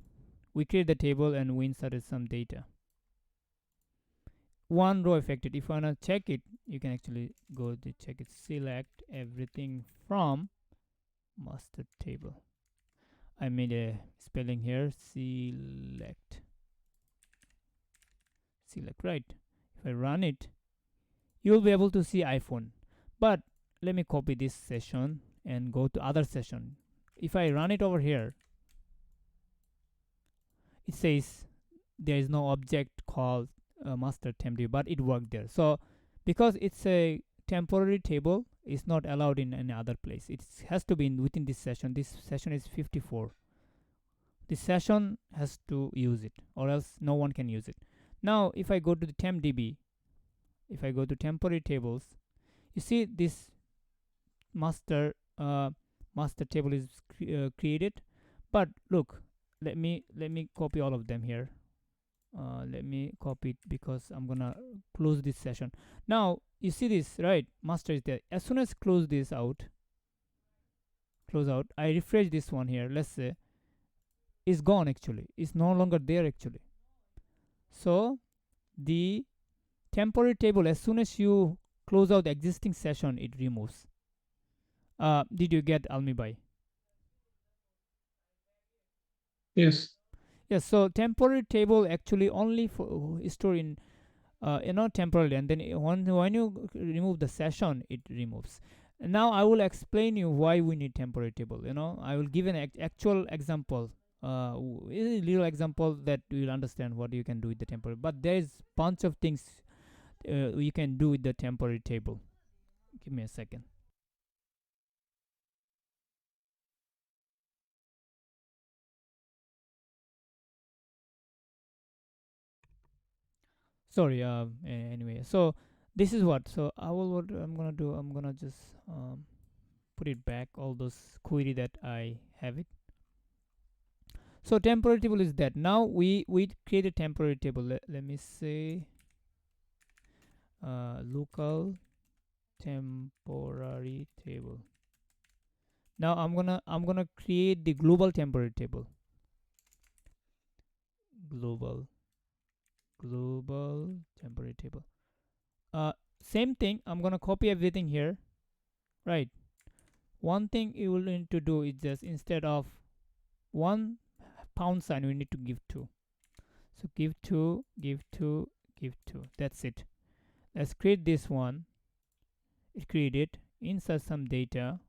We created the table and we inserted some data. One row affected. If you wanna check it, you can actually go to check it. Select everything from master table. I made a spelling here. Select, right? If I run it, you'll be able to see iPhone. But let me copy this session and go to other session. If I run it over here, it says there is no object called master temp db, but it worked there. So because it's a temporary table, it's not allowed in any other place. It has to be within this session. This session is 54. This session has to use it, or else no one can use it. Now if I go to the temp db, if I go to temporary tables, you see this master master table is created. But look, let me copy all of them here. Let me copy it because I'm gonna close this session. Now you see this, right? Master is there. As soon as close out, I refresh this one here, let's say, is gone. Actually it's no longer there actually. So the temporary table, as soon as you close out the existing session, it removes. Did you get Almibai? Yes. Yes. So temporary table actually only for store in temporarily, and then when you remove the session, it removes. And now I will explain you why we need temporary table. I will give an actual example, a little example that you will understand what you can do with the temporary. But there is bunch of things you can do with the temporary table. Give me a second. Sorry. Anyway, so this is what. So what I'm gonna do. I'm gonna just put it back, all those query that I have it. So temporary table is that. Now we create a temporary table. Let me say local temporary table. Now I'm gonna create the global temporary table. Global temporary table. Same thing. I'm gonna copy everything here, right? One thing you will need to do is just, instead of one pound sign, we need to give two. So give two, give 2. That's it. Let's create this one. It created, insert some data,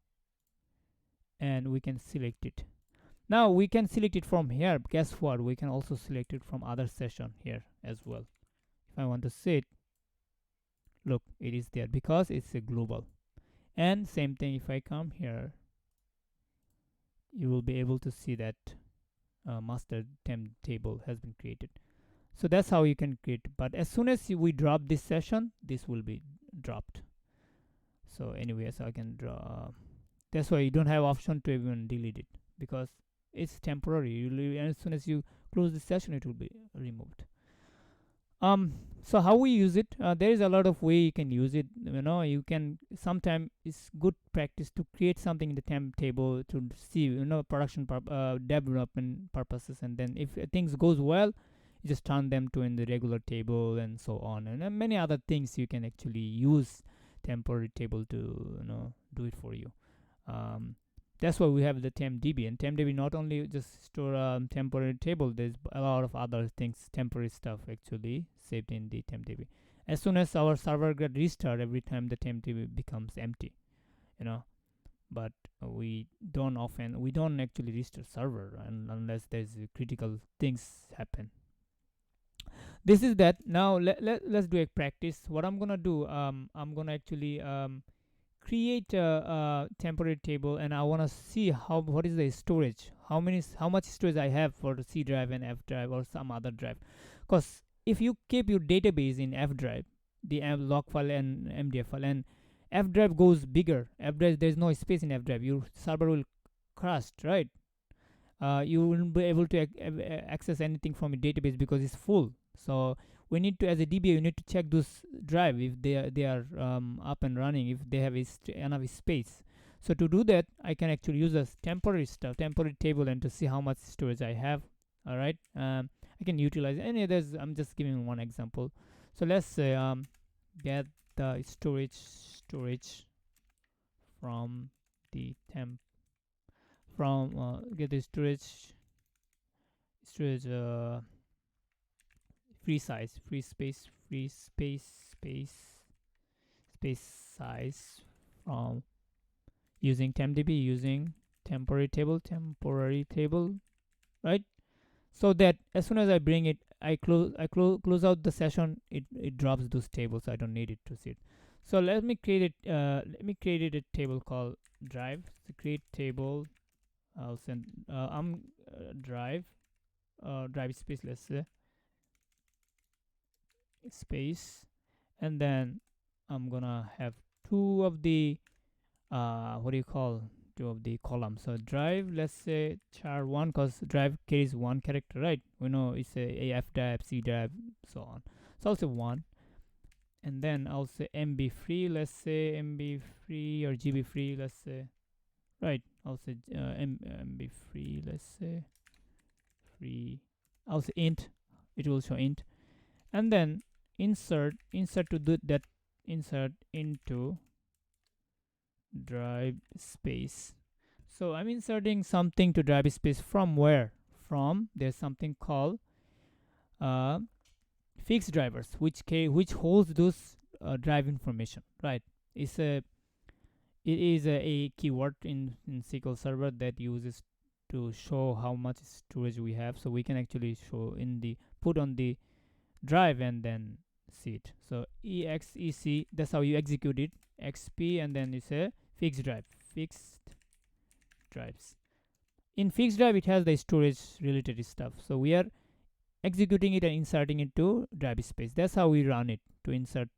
and we can select it. Now we can select it from here. Guess what? We can also select it from other session here as well. If I want to see it, look, it is there because it's a global. And same thing, if I come here, you will be able to see that master temp table has been created. So that's how you can create. But as soon as we drop this session, this will be dropped. So anyway, so I can draw. That's why you don't have option to even delete it, because it's temporary. And as soon as you close the session, it will be removed. So how we use it, there is a lot of way you can use it. You can, sometimes it's good practice to create something in the temp table to see, production development purposes, and then if things goes well, you just turn them to in the regular table and so on, and many other things you can actually use temporary table to do it for you. That's why we have the tempdb, and tempdb not only just store a temporary table, there's a lot of other things, temporary stuff actually saved in the tempdb. As soon as our server get restart, every time the tempdb becomes empty, but we don't actually restart server unless there's critical things happen. This is that. Now let's do a practice. What I'm gonna do, I'm gonna actually create a temporary table, and I want to see what is the storage, how much storage I have for the C drive and F drive or some other drive. Because if you keep your database in F drive, the log file and MDF file, and F drive goes bigger, F drive, there's no space in F drive, your server will crash, right? You won't be able to access anything from a database because it's full. So we need to, as a DBA, you need to check those drive if they are up and running, if they have enough space. So to do that, I can actually use a temporary table, and to see how much storage I have. All right, I can utilize any others. I'm just giving one example. So let's say get the storage from the temp get the storage free size, space size from using tempdb, using temporary table, right? So that as soon as I bring it, I close out the session, it drops those tables. I don't need it to see it. So let me create a table called drive. So create table. I'll send drive space, let's say, space, and then I'm gonna have two of the two of the columns. So drive, let's say char1, because drive carries one character, right? We know it's a F drive, C drive, so on. So I'll say 1, and then I'll say MB free, let's say MB free or GB free, let's say, right? I'll say MB free, let's say free. I'll say int, it will show int, and then insert to do that, insert into drive space. So I'm inserting something to drive space from where? From, there's something called fixed drivers, which holds those drive information, right? It is a keyword in SQL Server that uses to show how much storage we have. So we can actually show in the put on the drive and then see it. So exec, that's how you execute it. XP, and then you say fixed drives. In fixed drive, it has the storage related stuff. So we are executing it and inserting it to drive space. That's how we run it, to insert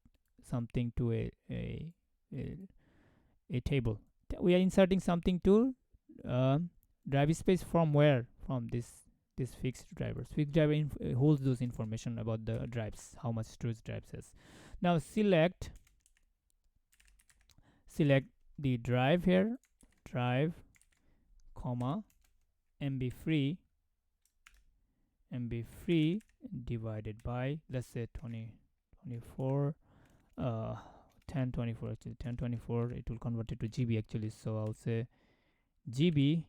something to a table. We are inserting something to drive space from where? From this fixed drivers. Fixed driver holds those information about the drives, how much storage drives has. Now select the drive here, drive, comma, MB free divided by, let's say 2024 1024, actually 1024, it will convert it to GB actually. So I'll say GB,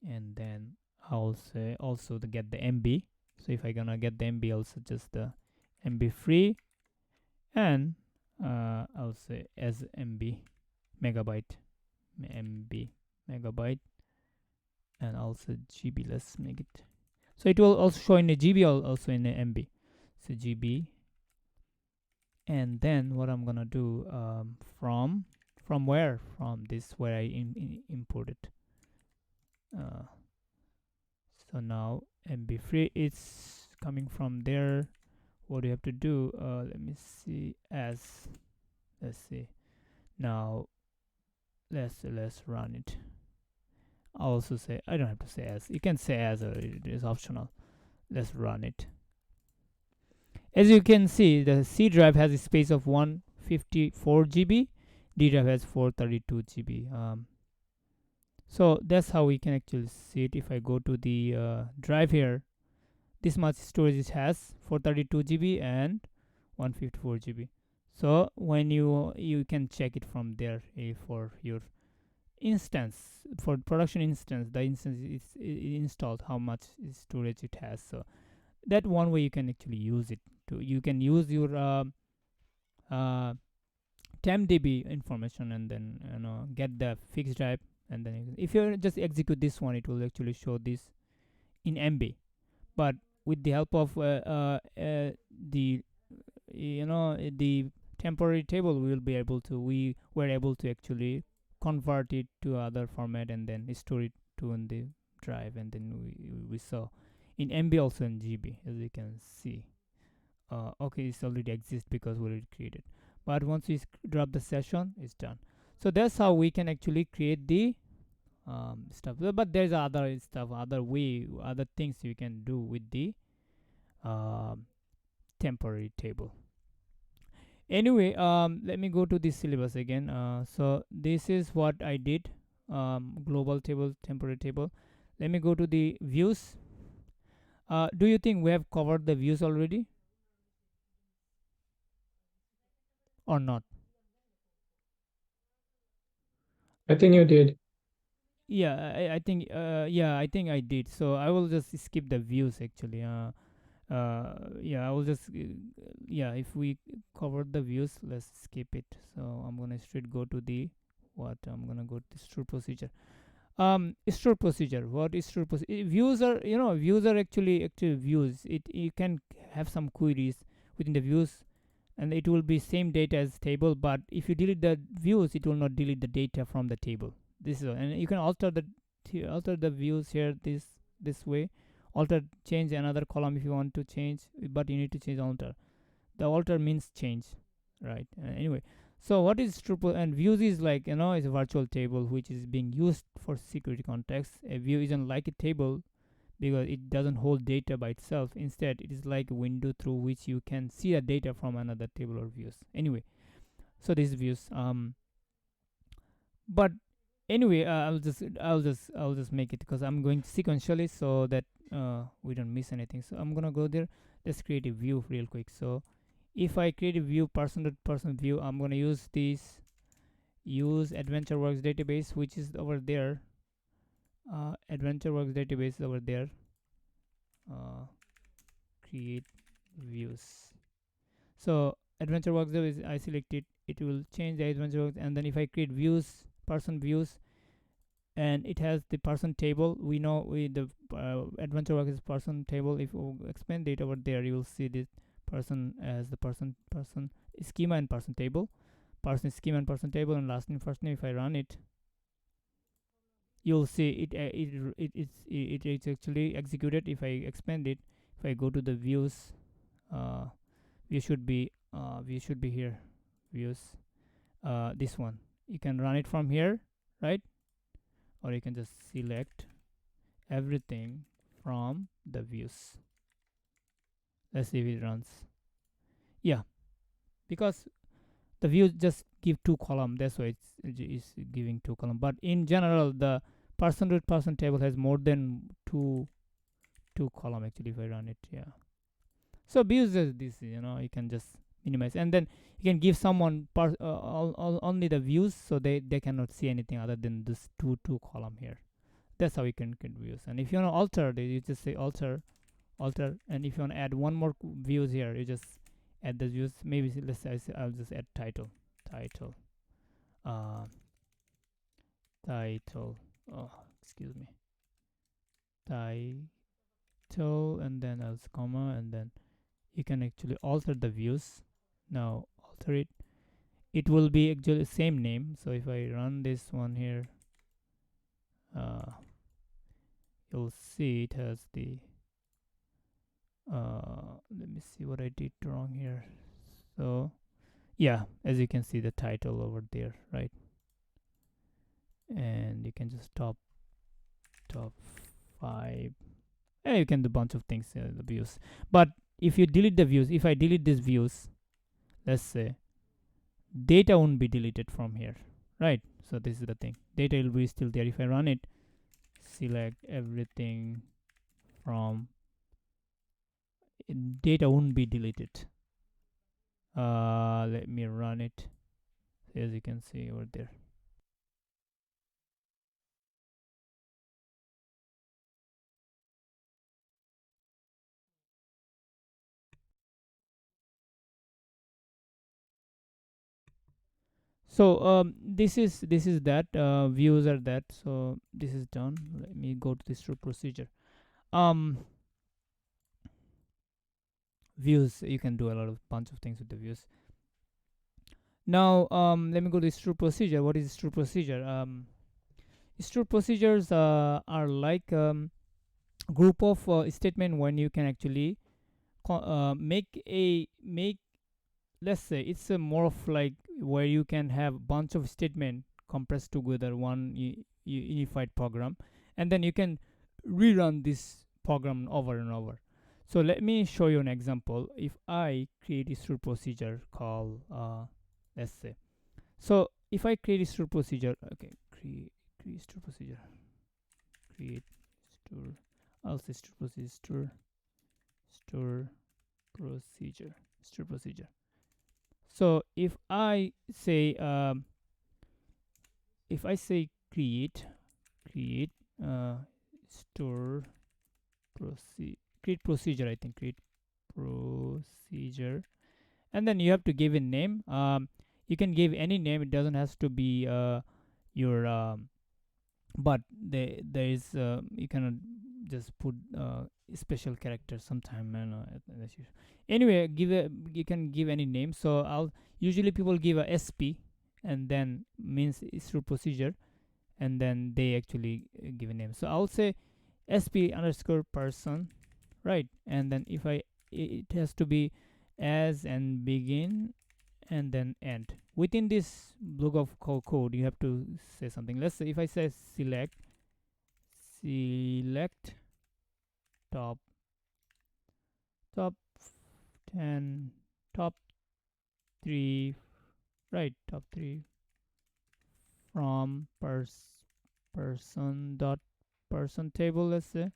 and then I'll say also to get the MB. So if I gonna get the MB, also just the MB free, and I'll say as MB megabyte, MB megabyte, and also GB. Let's make it so it will also show in a GB, also in a MB. So GB, and then what I'm gonna do, from where, from this where I imported. Uh, so now MB free, it's coming from there. What do you have to do? Let me see. As, let's see. Now let's run it. I'll also say, I don't have to say as. You can say as, or it is optional. Let's run it. As you can see, the C drive has a space of 154 GB. D drive has 432 GB. So that's how we can actually see it. If I go to the drive here, this much storage it has, 432 GB and 154 GB. So when you can check it from there, for your instance, for production instance, the instance is installed, how much storage it has. So that one way you can actually use it. You can use your uh, temp.db information, and then get the fixed drive, and then if you just execute this one, it will actually show this in MB. But with the help of the the temporary table, we were able to actually convert it to other format and then store it to in the drive, and then we saw in MB, also in GB, as you can see. Okay, it's already exists because we already created, but once we drop the session, it's done. So that's how we can actually create the stuff. But there's other stuff, other things you can do with the um, temporary table. Anyway, let me go to this syllabus again. So this is what I did. Global table, temporary table. Let me go to the views. Do you think we have covered the views already or not? I think you did. Yeah, I think I think I did. So I will just skip the views actually. Yeah, I will just yeah, if we covered the views, let's skip it. So I'm gonna straight go to the what I'm gonna go to store procedure. Store procedure, what is store procedure? Views are, views are actually views. It, you can have some queries within the views, and it will be same data as table, but if you delete the views, it will not delete the data from the table. This is, and you can alter the views here, this way. Alter, change another column if you want to change, but you need to change alter. The alter means change, right? Anyway, so what is triple, and views is like, is a virtual table which is being used for security context. A view isn't like a table because it doesn't hold data by itself. Instead, it is like a window through which you can see the data from another table or views. Anyway, so these views. But anyway, I'll just make it because I'm going sequentially so that we don't miss anything. So I'm gonna go there. Let's create a view real quick. So if I create a view, person view, I'm gonna use this, use AdventureWorks database, which is over there. AdventureWorks database is over there. Create views. So AdventureWorks is, I select it, it will change the AdventureWorks, and then if I create views, person views, and it has the person table. We know the AdventureWorks is person table. If you expand it over there, you will see this person as the person schema and person table, person schema and person table, and last name first name. If I run it, you'll see it's actually executed. If I expand it, if I go to the views, we should be here, views, this one. You can run it from here, right? Or you can just select everything from the views. Let's see if it runs. Yeah, because the views just give two column, that's why it's giving two column. But in general, the person to person table has more than two column actually. If I run it, yeah. So views is this, you can just minimize, and then you can give someone only the views, so they cannot see anything other than this two column here. That's how you can views. And if you want to alter, you just say alter, and if you want to add one more views here, you just add the views. Maybe let's say I'll just add title, title, uh, title. Oh, excuse me, title, and then else comma, and then you can actually alter the views. Now alter it. It will be actually same name. So if I run this one here, uh, you'll see it has the. Let me see what I did wrong here. So yeah, as you can see the title over there, right? And you can just top 5. And you can do a bunch of things, the views. But if you delete the views, if I delete these views, let's say data won't be deleted from here, right? So this is the thing, data will be still there. If I run it, select everything from, data won't be deleted. Let me run it, as you can see over there. So this is that, views are that. So this is done. Let me go to this procedure. um Views, you can do a lot of bunch of things with the views. Now let me go to stored procedure. What is stored procedure? Stored procedures are like group of statement when you can actually make, let's say it's a more of like where you can have bunch of statement compressed together one unified program, and then you can rerun this program over and over. So let me show you an example. If I create a stored procedure called, let's say, so if I create a stored procedure, okay, create stored procedure, create store, I'll say stored procedure, store procedure, stored procedure. So if I say create uh, store create procedure, I think create procedure, and then you have to give a name. You can give any name. It doesn't have to be your but there is, you cannot just put special character sometime, anyway, you can give any name. So I'll usually people give a sp, and then means it's through procedure, and then they actually give a name. So I'll say sp underscore person, right? And then if it has to be as and begin and then end. Within this block of code, you have to say something. Let's say if I say select top top 10, top 3, right? Top 3 from person dot person table. Let's say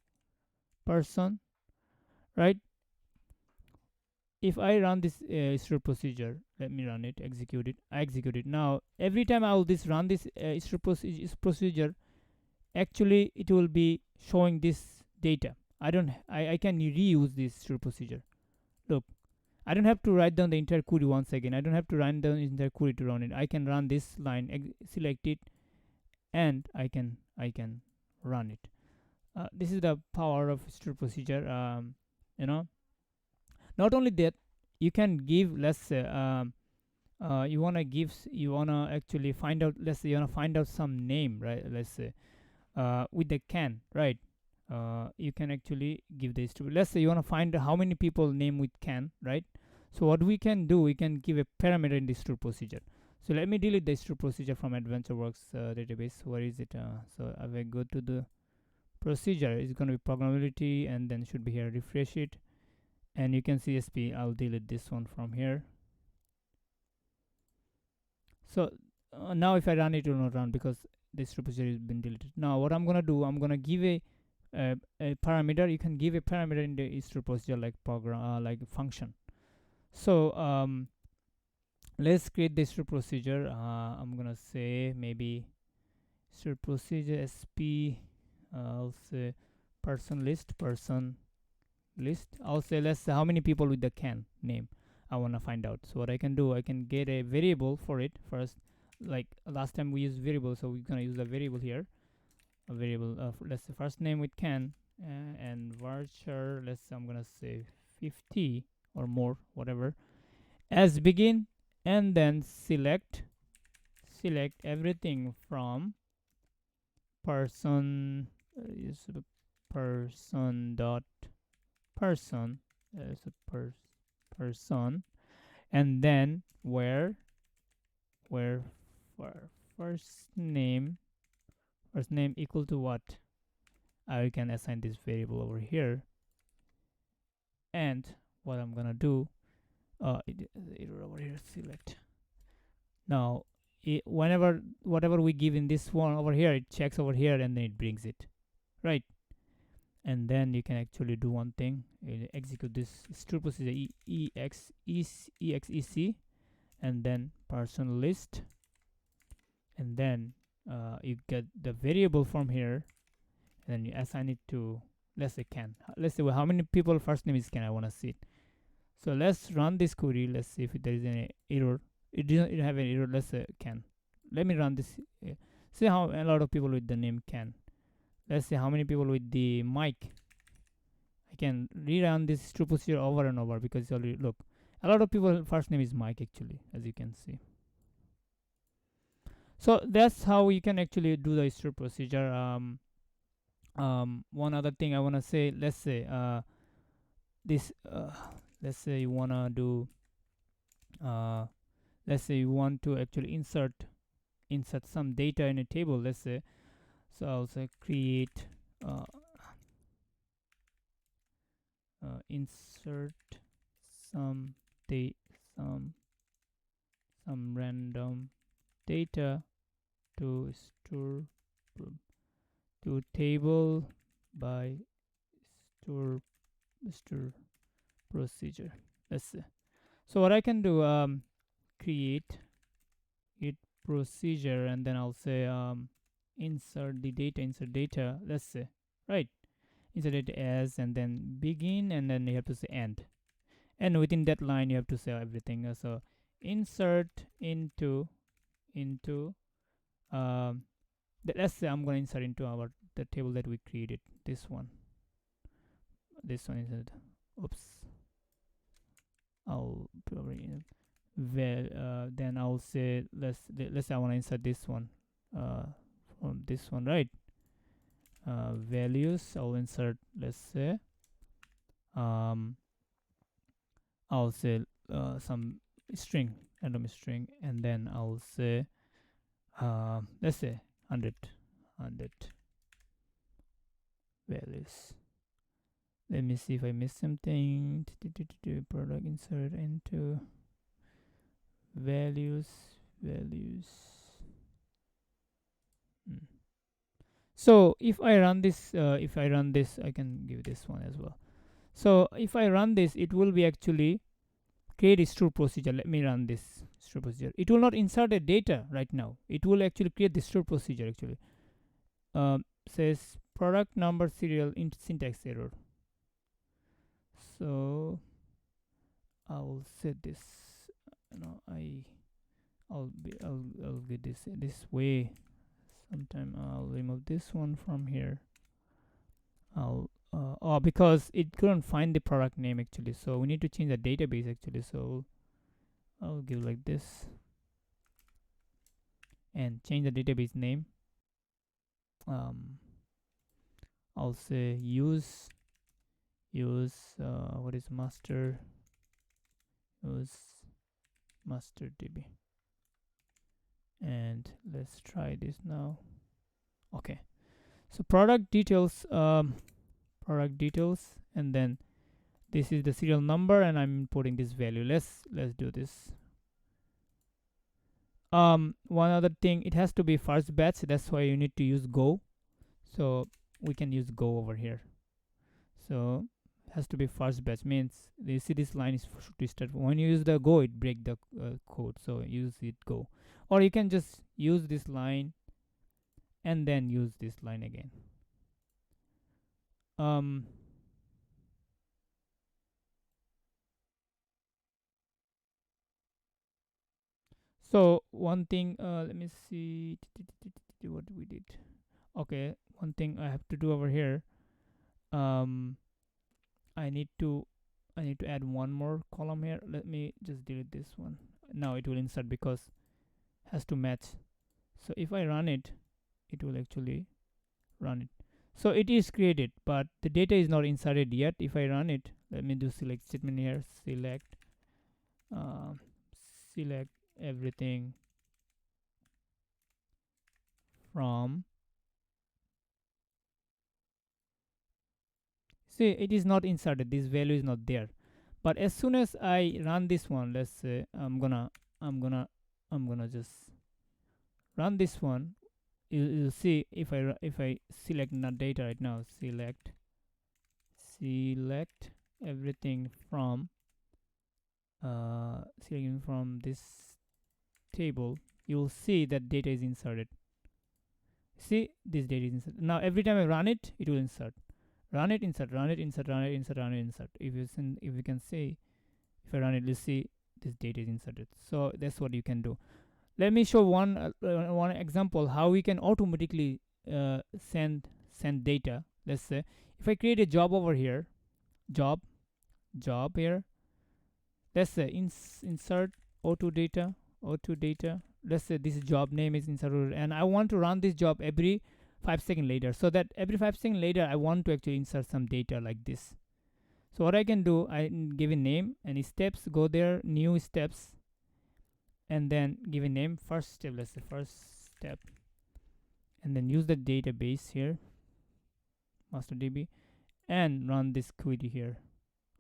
person, right? If I run this stored procedure, let me run it, execute it. I execute it. Now every time I will run this stored procedure, actually it will be showing this data. I can reuse this stored procedure. Look, I don't have to write down the entire query once again. I don't have to run down the entire query to run it. I can run this line, select it, and I can run it. This is the power of stored procedure. You know, not only that, you can give, let's say, you wanna actually find out, let's say you wanna find out some name, right? Let's say with the can, right? You can actually give this to, let's say you want to find how many people name with can, right? So what we can do, we can give a parameter in this stored procedure. So let me delete the stored procedure from AdventureWorks database. Where is it? So I will go to the procedure. It's going to be programmability, and then should be here. Refresh it, and you can see sp. I'll delete this one from here. So now if I run it, it will not run because this repository has been deleted. Now what I'm gonna do, I'm gonna give a parameter. You can give a parameter in the stored procedure like program, like function. So let's create this stored procedure. I'm gonna say maybe stored procedure sp. I'll say person list. I'll say let's say how many people with the can name. I want to find out. So what I can do, I can get a variable for it first. Like last time we used variable, so we're gonna use a variable here. A variable, let's say first name with can, and varchar. Let's say I'm gonna say 50 or more, whatever, as begin, and then select everything from person, is the person dot person, is a person, and then where for first name equal to what, I can assign this variable over here. And what I'm gonna do, error over here, select. Now whenever whatever we give in this one over here, it checks over here and then it brings it, right? And then you can actually do one thing, execute this store procedure, exec, and then person list, and then you get the variable from here, and then you assign it to, let's say can, let's say, well, how many people first name is can, I want to see it. So let's run this query. Let's see if there is any error. It didn't have an error. Let's say can. Let me run this. See how a lot of people with the name can. Let's see how many people with the Mike. I can rerun this true procedure over and over because it's already, look, a lot of people first name is Mike actually, as you can see. So that's how you can actually do the store procedure. One other thing I want to say, let's say this let's say you want to do let's say you want to actually insert some data in a table, let's say. So I'll say create insert some some random data to store to table by store procedure, let's say. So what I can do, create it procedure, and then I'll say insert data, let's say, right? Insert it as, and then begin, and then you have to say end, and within that line you have to say everything. So insert into let's say I'm going to insert into our the table that we created, this one is it. Oops, I'll probably then I'll say let's say I want to insert this one from this one, right? Values, I'll insert, let's say um I'll say some string, random string, and then I'll say let's say 100 values. Let me see if I missed something. Product insert into values. So if I run this, I can give this one as well. So if I run this, it will be actually create a store procedure. Let me run this store procedure. It will not insert a data right now. It will actually create the store procedure actually. Says product number serial into syntax error. So I will set this. I'll get this way. Sometime I'll remove this one from here. Because it couldn't find the product name actually, so we need to change the database actually. So I'll give like this and change the database name. I'll say use what is master, use master db, and let's try this now. Okay, so product details, and then this is the serial number, and I'm putting this value. Let's do this. One other thing, it has to be first batch, that's why you need to use go. So we can use go over here. So it has to be first batch, means you see this line is should be start. When you use the go, it break the code, so use it go, or you can just use this line and then use this line again. So one thing, let me see what we did. Okay, one thing I have to do over here. Um, I need to add one more column here. Let me just delete this one. Now it will insert because has to match. So if I run it, it will actually run it. So it is created, but the data is not inserted yet. If I run it, let me do select statement here. Uh, select everything from. See, it is not inserted. This value is not there. But as soon as I run this one, let's say I'm gonna I'm gonna just run this one. You'll see if I select not data right now, select everything from selecting from this table, you'll see that data is inserted. See, this data is inserted. Now every time I run it, it will insert. Run it, insert, run it, insert, run it, insert, run it, insert. If you can say, if I run it, you'll see this data is inserted. So that's what you can do. Let me show one example how we can automatically send data. Let's say if I create a job over here, job here. Let's say insert auto data. Let's say this job name is inserted, and I want to run this job every 5 seconds later. So that every 5 seconds later, I want to actually insert some data like this. So what I can do, I give a name and steps. Go there, new steps, and then give a name. First step. Let's say first step, and then use the database here, MasterDB, and run this query here.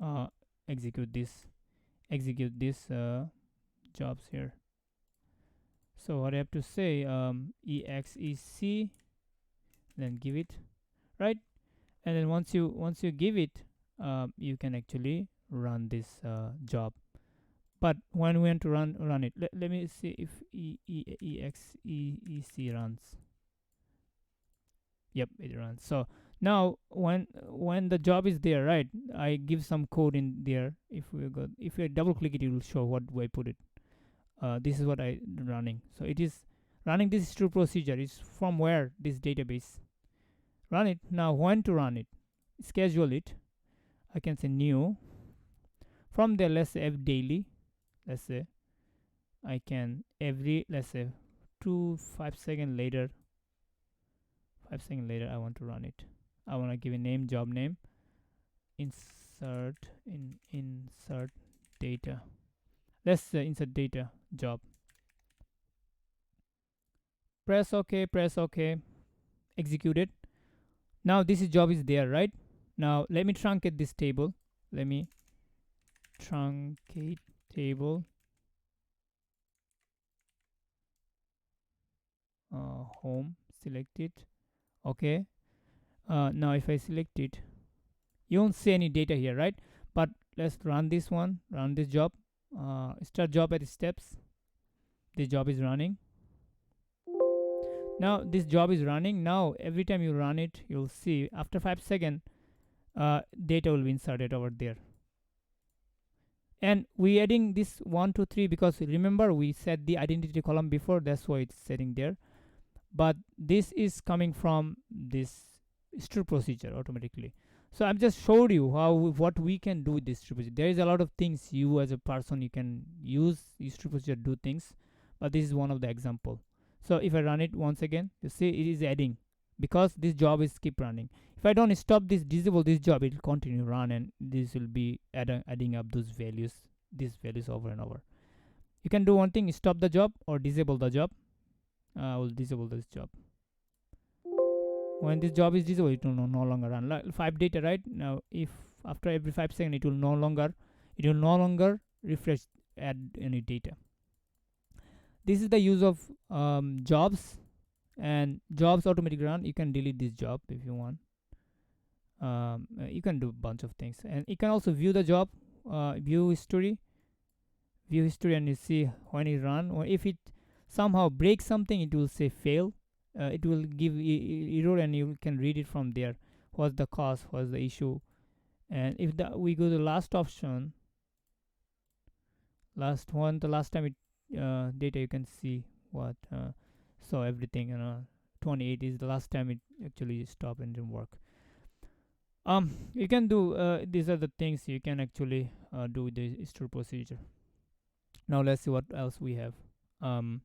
Uh, execute this jobs here. So what I have to say, exec, then give it, right? And then once you give it, you can actually run this job. But when we want to run it, let me see if exec runs. Yep, it runs. So now when the job is there, right? I give some code in there. If we double click it, it will show what way I put it. This is what I running. So it is running this true procedure. Is from where this database. Run it. Now when to run it? Schedule it. I can say new. From there, let's say daily. Let's say I can every, let's say 5 seconds later. 5 seconds later, I want to run it. I want to give a name, job name. Insert data. Let's say insert data job. Press OK. Execute it. Now this job is there, right? Now let me truncate this table. Let me truncate table. Home, select it. Okay. Now if I select it, you won't see any data here, right? But let's run this one, run this job. Start job at steps. This job is running. Now this job is running. Now every time you run it, you'll see after 5 seconds, data will be inserted over there. And we adding this 1 2 3 because remember we set the identity column before, that's why it's sitting there. But this is coming from this stru procedure automatically. So I've just showed you what we can do with this stru procedure. There is a lot of things you as a person you can use stru procedure do things, but this is one of the example. So if I run it once again, you see it is adding because this job is keep running. If I don't stop this, disable this job, it will continue run, and this will be adding up these values over and over. You can do one thing: stop the job or disable the job. I will disable this job. When this job is disabled, it will no longer run. Like 5 data, right? Now if after every 5 seconds it will no longer refresh, add any data. This is the use of jobs, and jobs automatic run. You can delete this job if you want. You can do a bunch of things, and you can also view the job, view history, and you see when it run, or if it somehow breaks something, it will say fail. It will give error, and you can read it from there. What's the cause? What's the issue? And if we go to the last option, last one, the last time data, you can see what so everything, 28 is the last time it actually stopped and didn't work. You can do these are the things you can actually do with the store procedure. Now let's see what else we have. um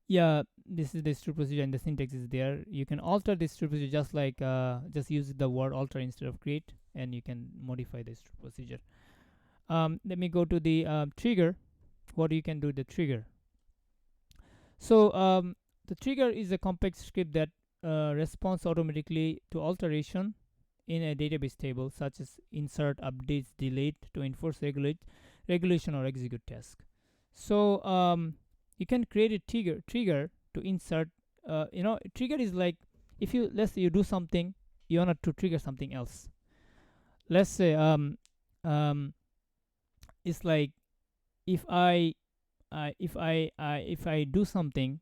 yeah, this is the store procedure and the syntax is there. You can alter this store procedure, just like just use the word alter instead of create, and you can modify the store procedure. Let me go to the trigger. What you can do the trigger. So the trigger is a complex script that responds automatically to alteration in a database table, such as insert, updates, delete, to enforce regulation or execute task. So you can create a trigger to insert. Trigger is like, if you, let's say you do something, you want to trigger something else. Let's say um, it's like, if I do something.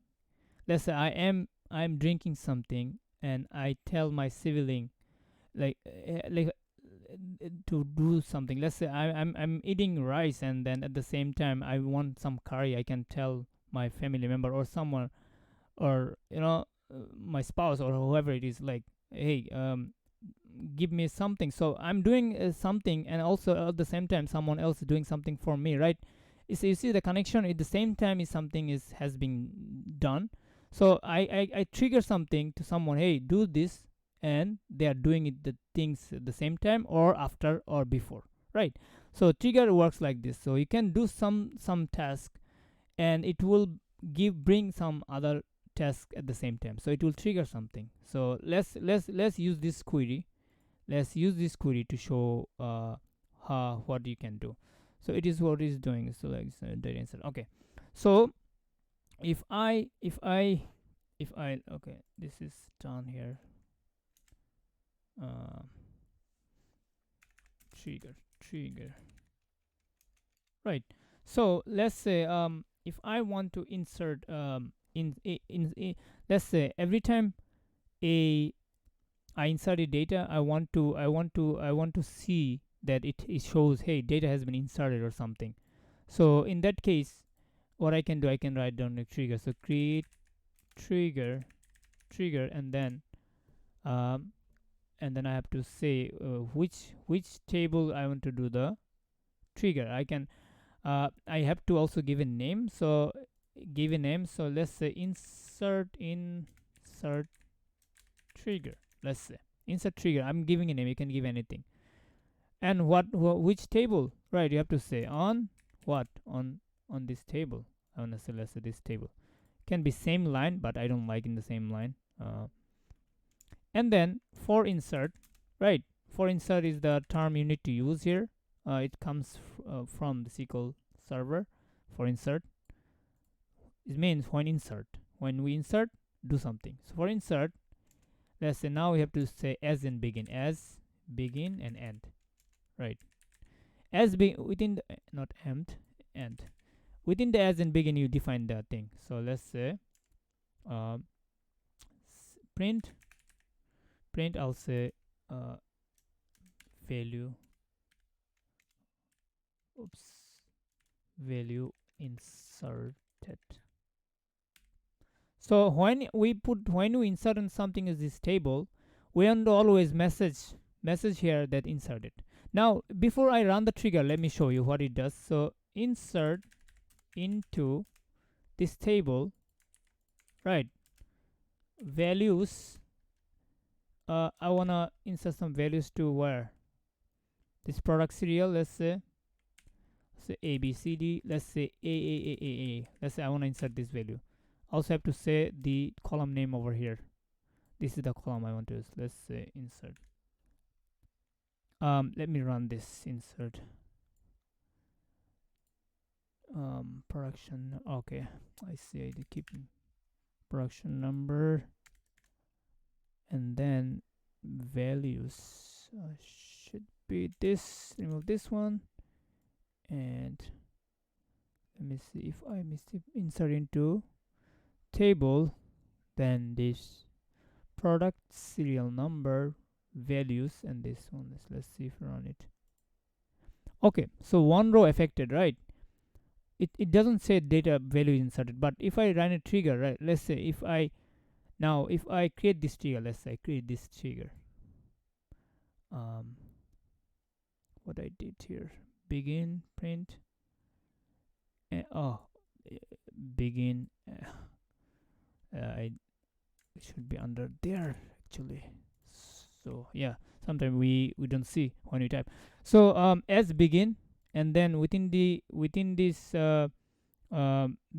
Let's say I'm drinking something, and I tell my sibling, to do something. Let's say I'm eating rice, and then at the same time I want some curry. I can tell my family member or someone, or my spouse or whoever it is, like, hey, give me something. So I'm doing something, and also at the same time someone else is doing something for me, right? You see the connection at the same time is something is has been done. So I trigger something to someone, hey, do this, and they are doing it, the things at the same time, or after, or before, right? So trigger works like this. So you can do some task, and it will bring some other task at the same time, so it will trigger something. So let's use this query. Let's use this query to show how, what you can do. So it is what it's doing. So like data insert. Okay. So if I okay, this is done here. uh, trigger, right? So let's say if I want to insert let's say every time a I inserted data, I want to see that it shows, hey, data has been inserted or something. So in that case, what I can do, I can write down a trigger. So create trigger, um, and then I have to say which table I want to do the trigger. I have to also give a name. So give a name. So let's say insert trigger. Let's say insert trigger. I'm giving a name. You can give anything. And which table, right? You have to say on what, on this table. I want to say, let's say this table can be same line, but I don't like in the same line. And then for insert, right? For insert is the term you need to use here. It comes from the SQL server. For insert, it means when we insert, do something. So for insert, let's say now we have to say as and begin, and end, right? As be within the, not end, within the as and begin, you define the thing. So let's say um, print, I'll say uh, value, oops, value inserted. So when we insert in something is this table, we want to always message here that inserted. Now before I run the trigger, let me show you what it does. So insert into this table, right? Values. I wanna insert some values to where this product serial. Let's say A B C D. Let's say A. Let's say I wanna insert this value. Also have to say the column name over here. This is the column I want to use. Let's say insert. Let me run this insert. Production. Okay, I see. I keep production number, and then values should be this. Remove this one, and let me see if I insert into table. Then this product serial number, values, and this one. Let's see if we run it. Okay, so one row affected, right? it doesn't say data value is inserted. But if I run a trigger, right, let's say if I create this trigger, let's say I create this trigger, um, what I did here, begin print, oh, begin, I it should be under there actually. So yeah, sometimes we don't see when we type. So as begin, and then within this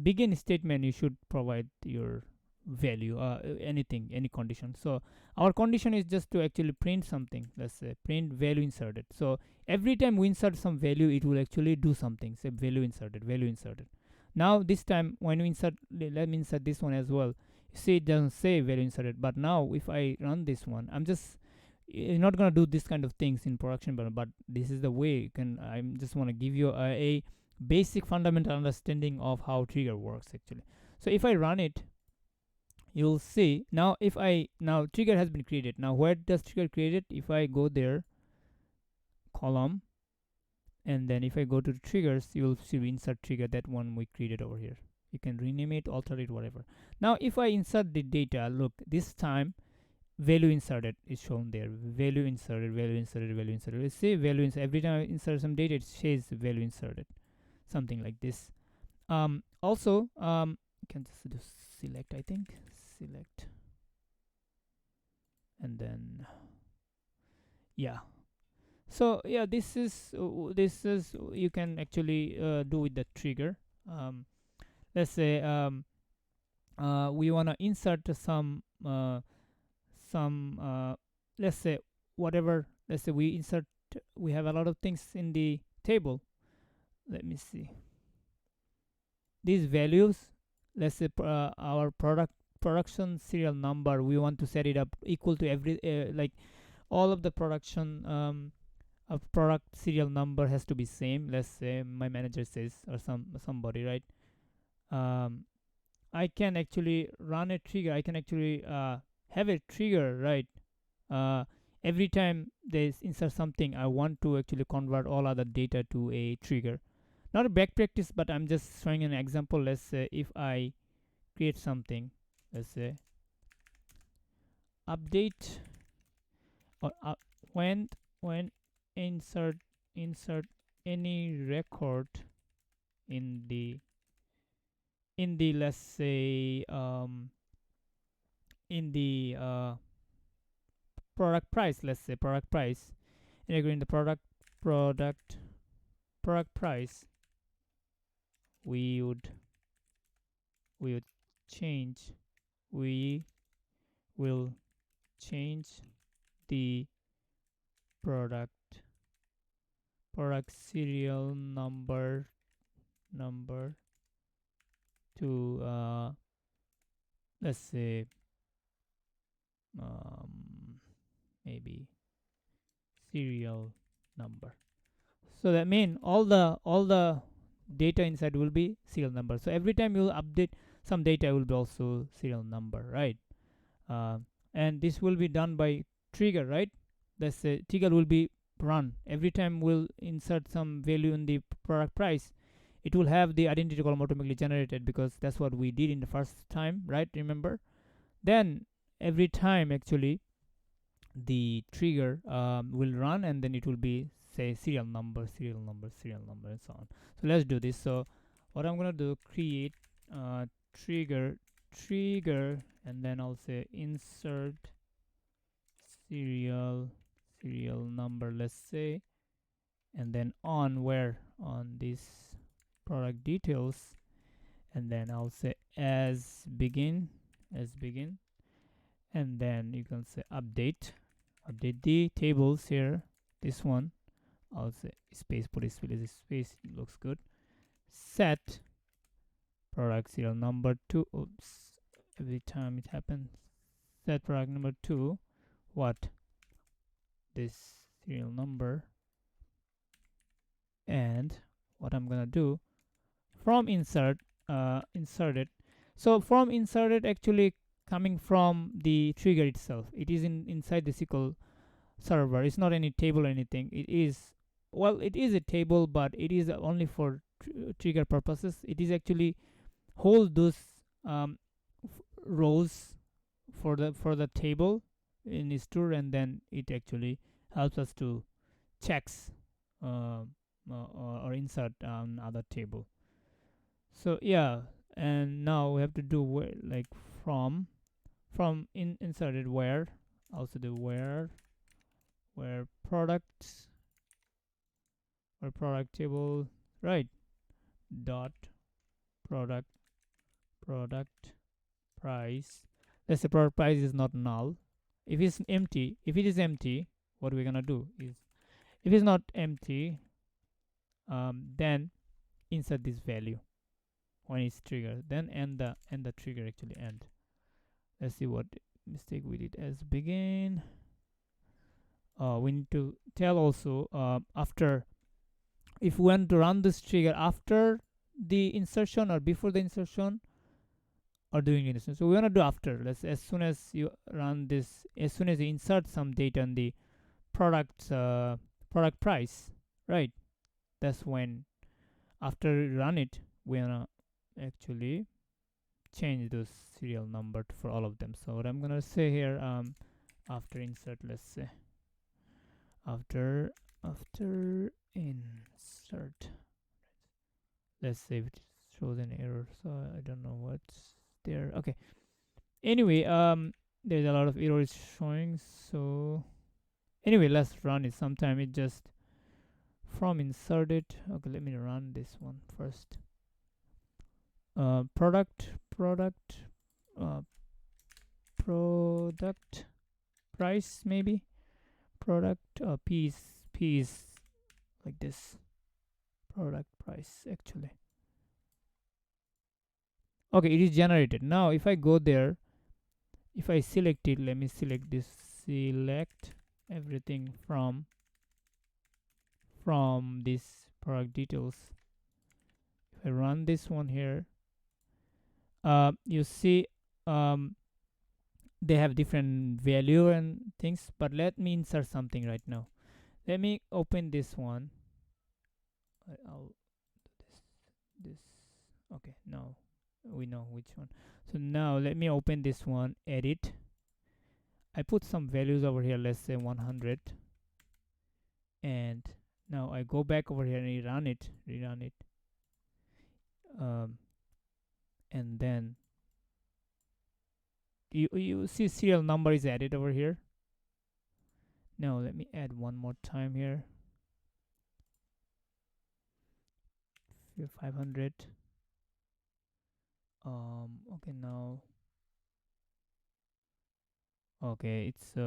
begin statement, you should provide your value, anything, any condition. So our condition is just to actually print something. Let's say print value inserted. So every time we insert some value, it will actually do something. Say value inserted, value inserted. Now this time when we insert, let me insert this one as well. You see, it doesn't say value inserted. But now if I run this one, I'm just not gonna do this kind of things in production, but this is the way you can. I'm just want to give you a basic fundamental understanding of how trigger works actually. So if I run it, you'll see now, if I now trigger has been created. Now where does trigger created? If I go there, column, and then if I go to the triggers, you'll see insert trigger, that one we created over here. You can rename it, alter it, whatever. Now if I insert the data, look, this time value inserted is shown there. Value inserted, value inserted, value inserted. You see value inserted. Every time I insert some data, it says value inserted, something like this. Also, you can just do select, I think, select, and then yeah. So yeah, this is you can actually do with the trigger. Let's say we wanna insert some let's say whatever. Let's say we insert, we have a lot of things in the table. Let me see these values. Let's say our production serial number, we want to set it up equal to every like all of the production of product serial number has to be same. Let's say my manager says, or somebody, right? um, I can actually run a trigger. I can actually have a trigger, right? uh, every time they insert something, I want to actually convert all other data to a trigger. Not a back practice, but I'm just showing an example. Let's say if I create something, let's say update, or when insert any record in the let's say in the product price. Let's say product price, and again in the product product price, we would we would change we will change the product serial number to let's say maybe serial number. So that means all the data inside will be serial number. So every time you will update some data, it will be also serial number, right? uh, and this will be done by trigger, right? Let's say trigger will be run every time we'll insert some value in the product price. It will have the identity column automatically generated, because that's what we did in the first time, right? Remember? Then every time actually the trigger will run, and then it will be say serial number, serial number, serial number, and so on. So let's do this. So what I'm gonna do, create trigger, and then I'll say insert serial number, let's say, and then on where, on this product details, and then I'll say as begin, and then you can say update the tables here. This one I'll say space, put a space, it looks good. Set product serial number 2. Oops, every time it happens. Set product number 2, what, this serial number. And what I'm gonna do, from inserted. So from inserted actually coming from the trigger itself. It is inside the SQL server. It's not any table or anything. It is, well, it is a table, but it is only for trigger purposes, it is actually hold those um, rows for the table in store, and then it actually helps us to checks or insert other table. So yeah, and now we have to do like from inserted where, also the where products or product table, right, dot product product price. Let's say product price is not null. If it's empty, if it is empty, what we're gonna do is, if it's not empty, then insert this value when it's triggered, then end the trigger actually end. Let's see what mistake we did as begin. We need to tell also after, if we want to run this trigger after the insertion or before the insertion or doing it. So we want to do after. Let's, as soon as you run this, as soon as you insert some data on the product price, right? That's when, after you run it, we wanna actually change those serial number for all of them. So what I'm gonna say here, after insert, let's say after insert, let's say it shows an error, so I don't know what's there. Okay, anyway, there's a lot of errors showing, so anyway, let's run it. Sometime it just from inserted. Okay, let me run this one first. Product uh, product price, maybe product piece like this, product price actually. Okay, it is generated. Now if I go there, if I select it, let me select this, select everything from this product details. If I run this one here, you see they have different value and things, but let me insert something right now. Let me open this one. I'll this okay, now we know which one. So now let me open this one, edit. I put some values over here, let's say 100, and now I go back over here and rerun it, um, and then you see serial number is added over here. Now let me add one more time here, 500. Okay, now okay, it's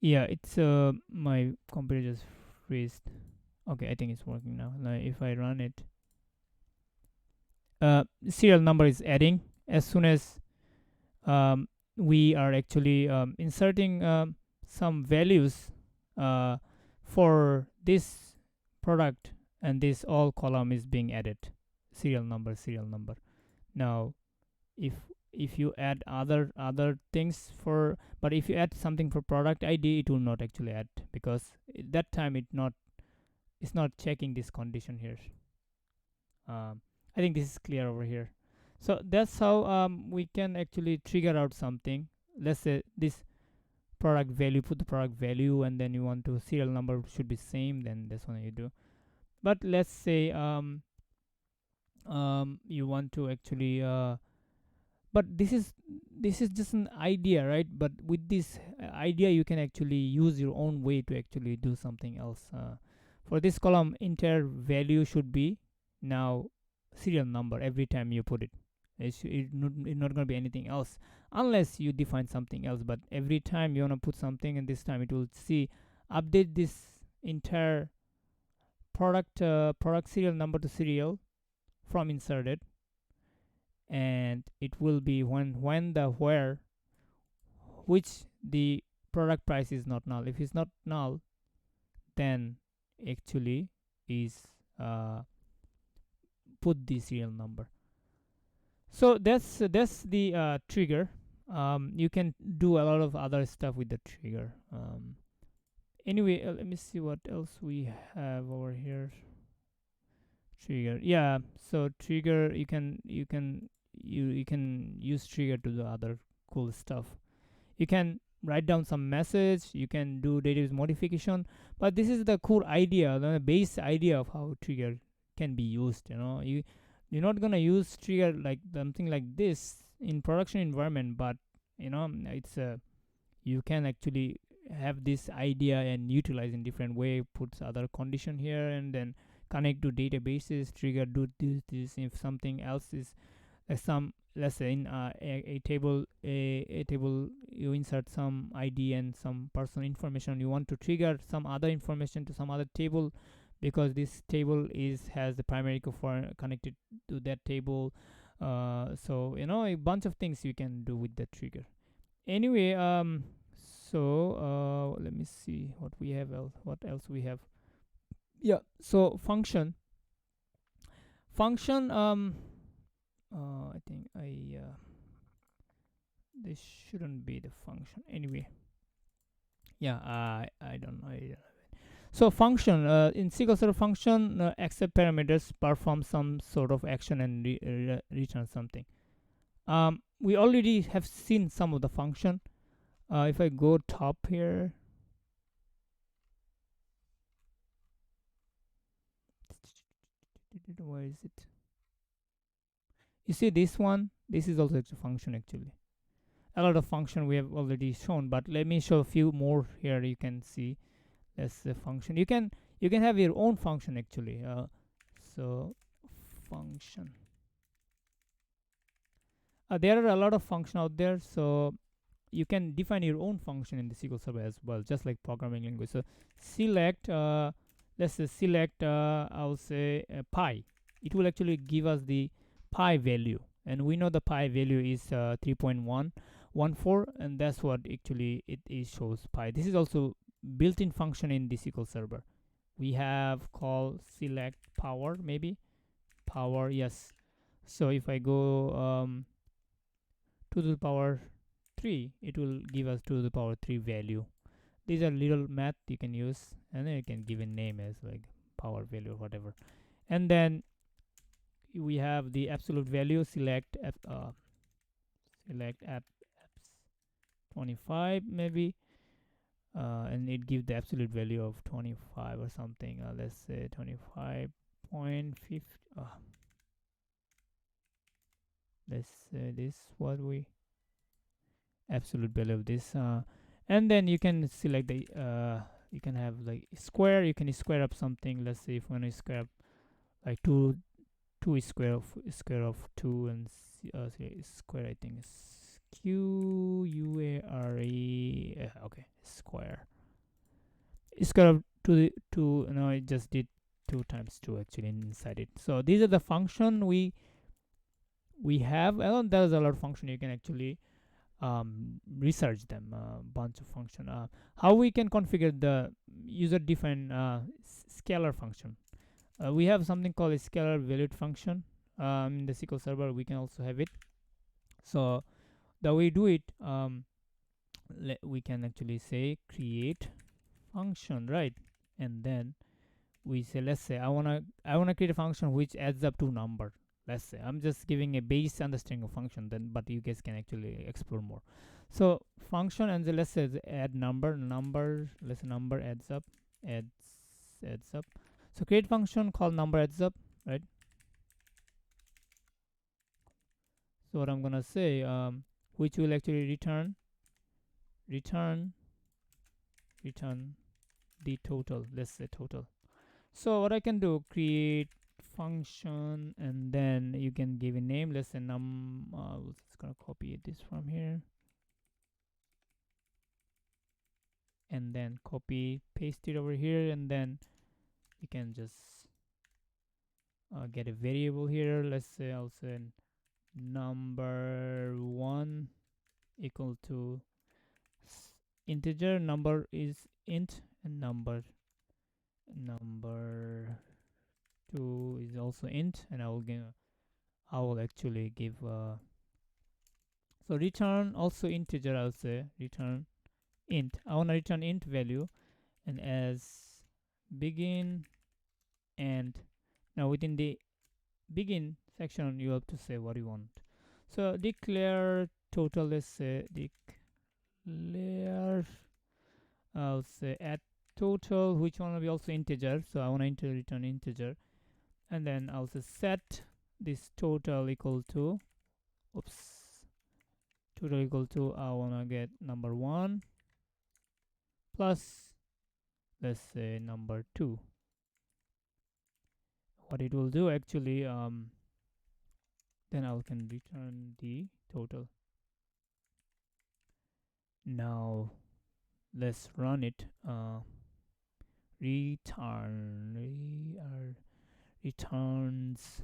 yeah, it's my computer just freezed. Okay, I think it's working now. Now if I run it, serial number is adding as soon as we are actually inserting some values uh, for this product, and this all column is being added, serial number. Now if you add other things for, but if you add something for product ID, it will not actually add, because that time it's not checking this condition here. I think this is clear over here. So that's how we can actually trigger out something. Let's say this product value, put the product value, and then you want to serial number should be same, then that's what you do. But let's say you want to actually but this is just an idea, right? But with this idea, you can actually use your own way to actually do something else. For this column, entire value should be now serial number every time you put it. It's not going to be anything else unless you define something else. But every time you want to put something, and this time it will see update this entire product serial number to serial from inserted, and it will be when the where which the product price is not null. If it's not null, then actually is put the serial number. So that's the trigger. You can do a lot of other stuff with the trigger. Anyway, let me see what else we have over here. Trigger, yeah. So trigger, you can use trigger to do other cool stuff. You can write down some message, you can do database modification, but this is the core idea, the base idea of how trigger can be used. You're not gonna use trigger like something like this in production environment, but it's a you can actually have this idea and utilize in different way, puts other condition here and then connect to databases, trigger do this if something else is some, let's say in a table, a table, you insert some id and some personal information, you want to trigger some other information to some other table because this table is has the primary key for connected to that table. So a bunch of things you can do with the trigger. Anyway, let me see what we have else, what else we have. Yeah, so function I think this shouldn't be the function anyway. Yeah, I don't know. So function, in SQL Server function, accept parameters, perform some sort of action and return something. We already have seen some of the function. If I go top here, where is it? You see this one, this is also a function actually. A lot of function we have already shown, but let me show a few more here. You can see that's the function. You can have your own function actually. So function, there are a lot of function out there, so you can define your own function in the SQL Server as well, just like programming language. So select, let's say select, I'll say pi. It will actually give us the pi value, and we know the pi value is 3.114, and that's what actually it is shows pi. This is also built-in function in the SQL Server. We have called select power, maybe power, yes. So if I go 2 to the power 3, it will give us 2 to the power 3 value. These are little math you can use, and then you can give a name as like power value or whatever. And then we have the absolute value, select apps 25 maybe, and it gives the absolute value of 25 or something. Let's say 25.50. Let's say this what we absolute value of this, and then you can select the you can have like square, you can square up something. Let's say if you want to square up like 2 is square of 2, and square, I think is QUARE, okay, square of 2, no, it just did 2 times 2 actually inside it. So these are the function we have, and there's a lot of function you can actually research them, a bunch of function. How we can configure the user defined scalar function. We have something called a scalar valued function in the SQL Server. We can also have it. So the way we do it, we can actually say create function, right? And then we say, let's say I wanna create a function which adds up to number. Let's say I'm just giving a base understanding of function, then but you guys can actually explore more. So function, and let's say add number, let's say number adds up, adds adds up. So create function called number adds up, right? So what I'm gonna say, which will actually return return the total. Let's say total. So what I can do, create function, and then you can give a name. Let's say it's gonna copy this from here, and then copy paste it over here, and then you can just get a variable here. Let's say I'll say number 1 equal to integer, number is int, and number 2 is also int, and I will give I will actually give so return also integer. I'll say return int. I want to return int value, and as begin and now within the begin section you have to say what you want. So declare total. Let's say declare, I'll say add total, which one will be also integer, so I want to return integer. And then I'll say set this total equal to, oops, total equal to, I want to get number 1 plus, let's say, number 2. What it will do actually, then I can return the total. Now let's run it. Return returns.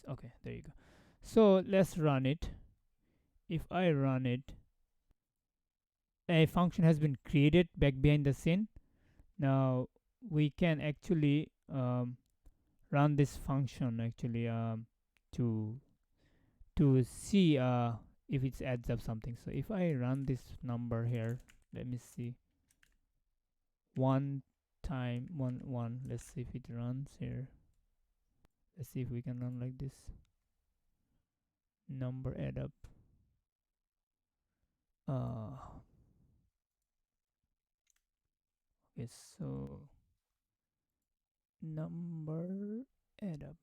Okay, there you go. So let's run it. If I run it, a function has been created back behind the scene. Now we can actually run this function actually to see if it adds up something. So if I run this number here, let me see, one time one. Let's see if it runs here. Let's see if we can run like this. Number add up. Uh, okay, so number add up.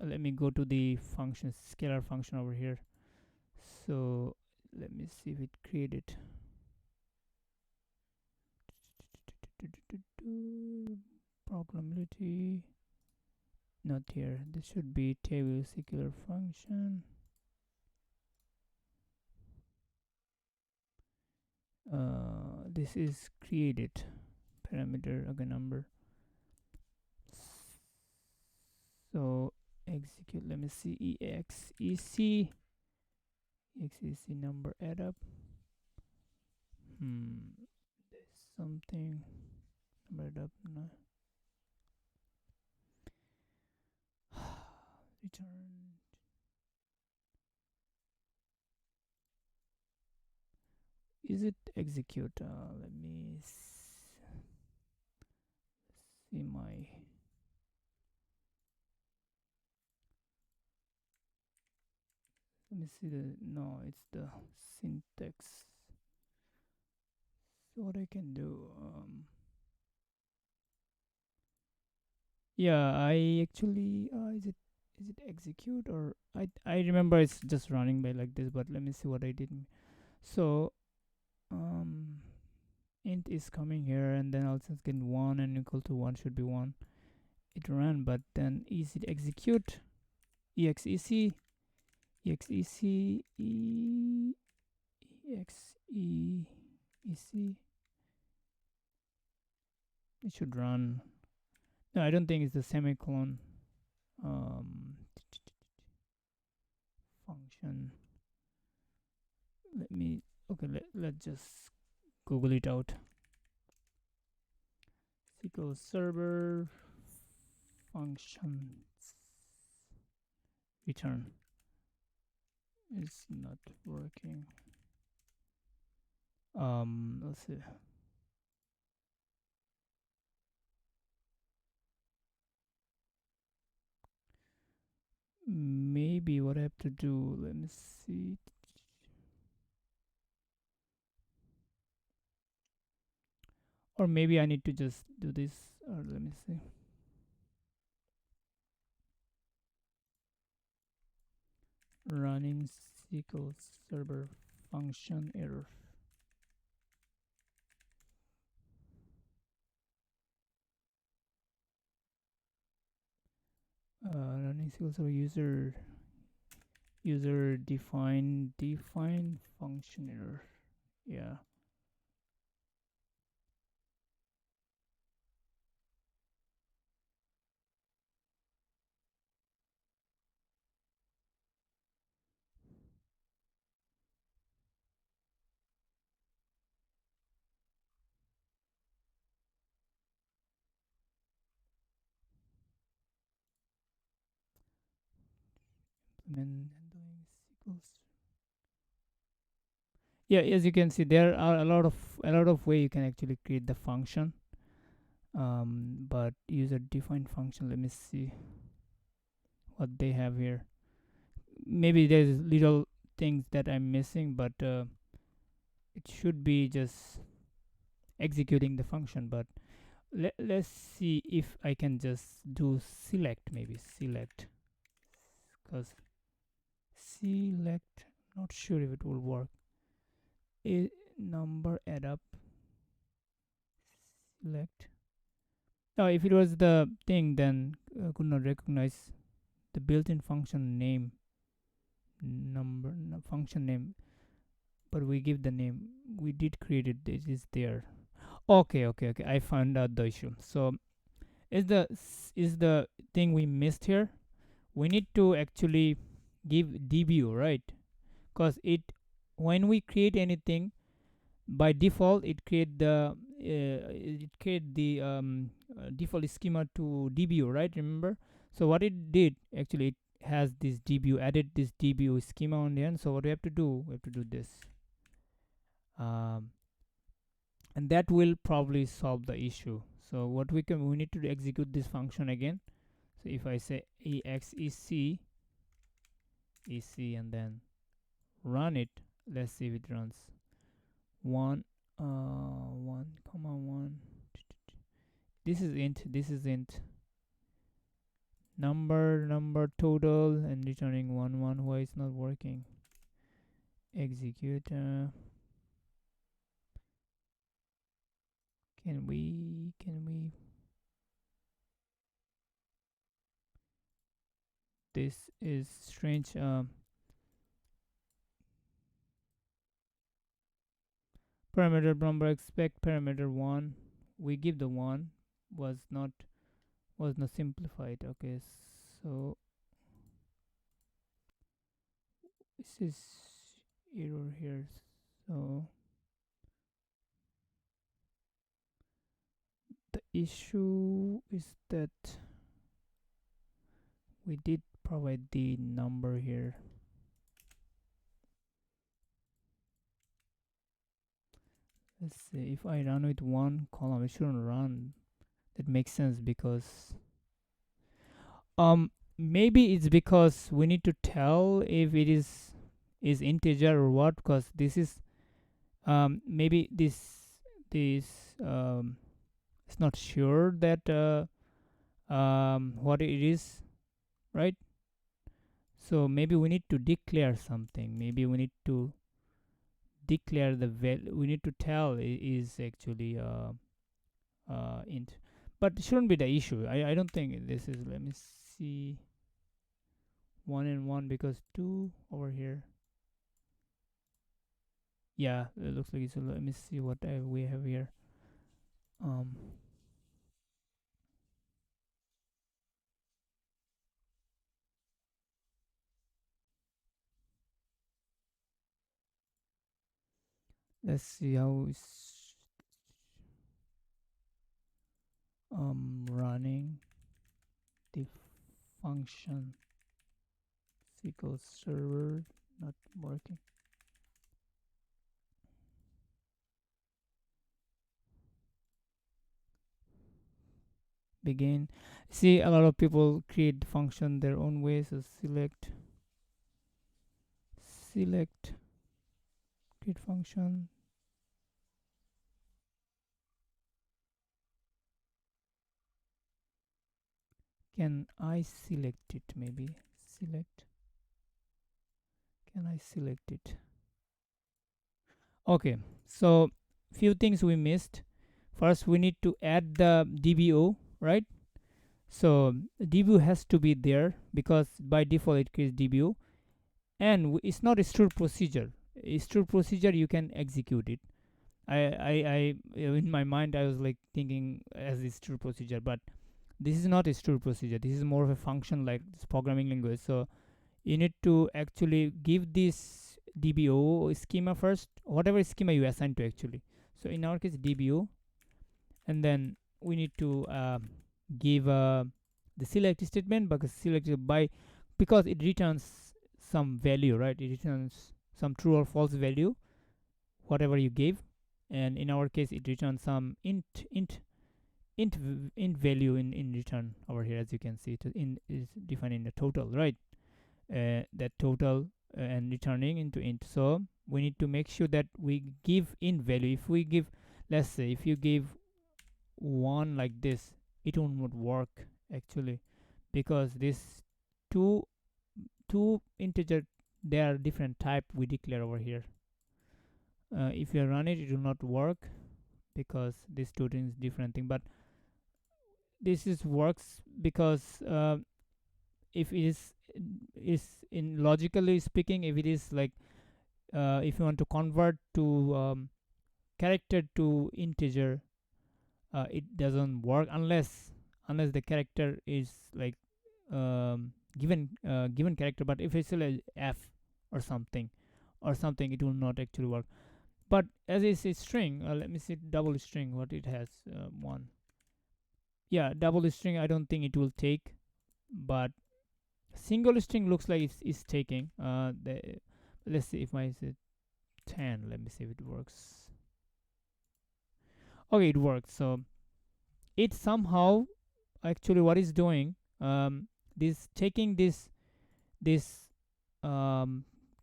Let me go to the function, scalar function over here. So let me see if it created. Programmability. Not here. This should be table scalar function. This is created parameter, okay, number. So execute. Let me see, exec number add up. There's something number add up. No. Return. Is it execute? Let me see my. Let me see the. No, it's the syntax. So what I can do? Yeah, I actually. Is it execute, or I remember it's just running by like this. But let me see what I did. So int is coming here, and then I'll just get 1 and equal to 1 should be 1. It ran, but then is it execute? Exec exec exec. It should run. No, I don't think it's the semicolon function. Let me, okay, let's just Google it out. SQL Server functions return. It's not working. Let's see. Maybe what I have to do, let me see. Or maybe I need to just do this, or let me see. Running SQL Server function error. Running SQL Server user define function error. Yeah. When handling SQL. Yeah, as you can see, there are a lot of way you can actually create the function. But user defined function. Let me see what they have here. Maybe there's little things that I'm missing, but it should be just executing the function. But let's see if I can just do select, maybe select, because select, not sure if it will work. Number add up, select. Now if it was the thing, then could not recognize the built-in function name, number no, function name, but we give the name. We did create it. It is there. Okay. I found out the issue. So is the thing we missed here. We need to actually give dbu, right? Because it, when we create anything, by default it create the default schema to dbu, right? Remember? So what it did actually, it has this dbu, added this dbu schema on the end. So what we have to do, we have to do this, um, and that will probably solve the issue. So what we need to execute this function again. So if I say exec and then run it, let's see if it runs. 1 this is int number total and returning 1 why it's not working. Execute. Can we this is strange. Parameter number, expect parameter 1, we give the 1, was not simplified. Okay, so this is error here. So the issue is that we did provide the number here. Let's see, if I run with one column, it shouldn't run. That makes sense, because maybe it's because we need to tell if it is integer or what, because this is maybe this it's not sure that what it is, right? So maybe we need to declare something. Maybe we need to declare the value. We need to tell it is actually int, but it shouldn't be the issue. I don't think this is. Let me see. 1 and 1, because 2 over here. Yeah, it looks like it's. Let me see what we have here. Um, let's see how it's running the function. SQL server not working. Begin. See, a lot of people create function their own way. So select create function. Can I select it? Maybe select. Can I select it? Okay, so few things we missed. First, we need to add the dbo, right? So dbo has to be there, because by default it creates dbo, and it's not a stored procedure. A stored procedure, you can execute it. I in my mind I was like thinking as a stored procedure, but this is not a stored procedure. This is more of a function, like this programming language. So you need to actually give this dbo schema first, whatever schema you assign to actually. So in our case dbo, and then we need to give the select statement, because select by, because it returns some value, right? It returns some true or false value, whatever you gave, and in our case, it returns some int value in return over here. As you can see, it in is defined in the total, right? That total and returning into int. So we need to make sure that we give int value. If we give, let's say, if you give one like this, it will not work actually, because this two two integer, they are different type we declare over here. If you run it, it will not work because this two things different thing. But this is works because if it is in logically speaking, if it is like if you want to convert to character to integer, it doesn't work unless the character is like given character. But if it's like f or something, it will not actually work. But as it's a string, let me see double string what it has. One, yeah, double string, I don't think it will take. But single string looks like it's taking. Let's see if my is it 10. Let me see if it works. Okay, it works. So it somehow actually what is doing, this taking this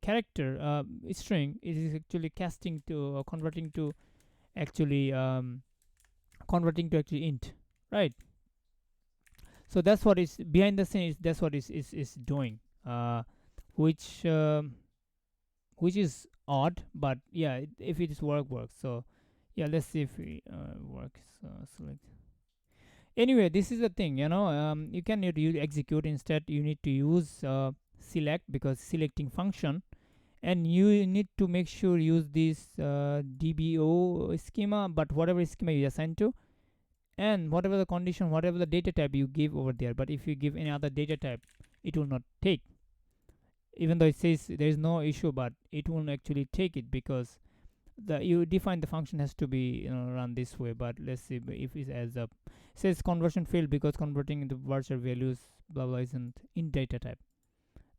character string, it is actually casting to converting to actually actually int, right? So that's what is behind the scenes. That's what is doing, which which is odd, but yeah, if it is works. So yeah, let's see if it works. Select. Anyway, this is the thing, you can use execute. Instead you need to use select, because selecting function, and you need to make sure use this dbo schema, but whatever schema you assign to, and whatever the condition, whatever the data type you give over there. But if you give any other data type, it will not take, even though it says there is no issue, but it won't actually take it, because you define the function has to be run this way. But let's see if it adds up. It says conversion failed because converting into virtual values blah blah isn't in data type.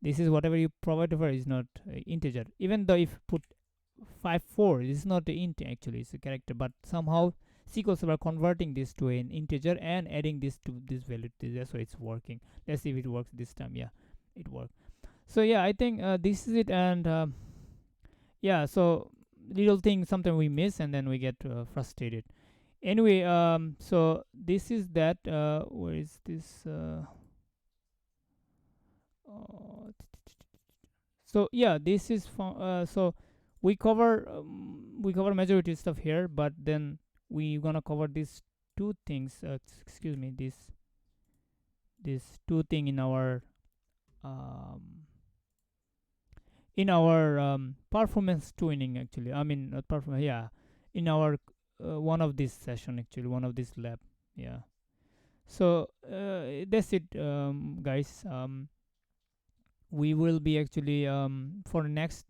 This is whatever you provide for is not integer, even though if put 54, it's not the int, actually it's a character. But somehow SQL Server converting this to an integer and adding this to this value. That's why it's working. Let's see if it works this time. Yeah, it worked. So yeah, I think this is it. And yeah, so little thing sometimes we miss and then we get frustrated. Anyway, so this is that. Where is this? Uh, so yeah, this is so we cover majority stuff here, but then we gonna cover these two things. Excuse me, this two thing um, in our performance tuning, actually. I mean, not performance. Yeah, in our one of this session, actually, one of this lab. Yeah. So that's it, guys. We will be actually for next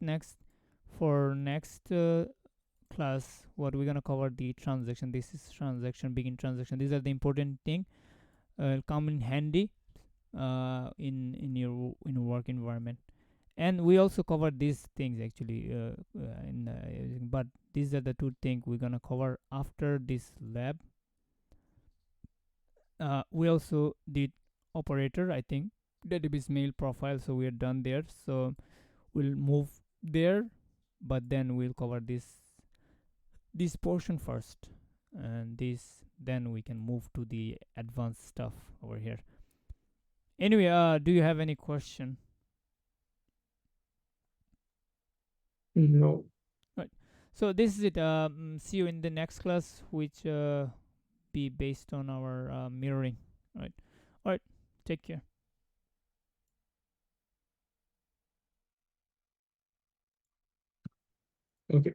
class, what we're gonna cover the transaction. This is transaction, begin transaction. These are the important thing. Come in handy in your work environment. And we also cover these things actually but these are the two things we're gonna cover after this lab. We also did operator, I think, database mail profile, so we're done there. So we'll move there, but then we'll cover this portion first, and this then we can move to the advanced stuff over here. Anyway, do you have any question? No. Right. So this is it. See you in the next class, which be based on our mirroring. Right. All right. Take care. Okay.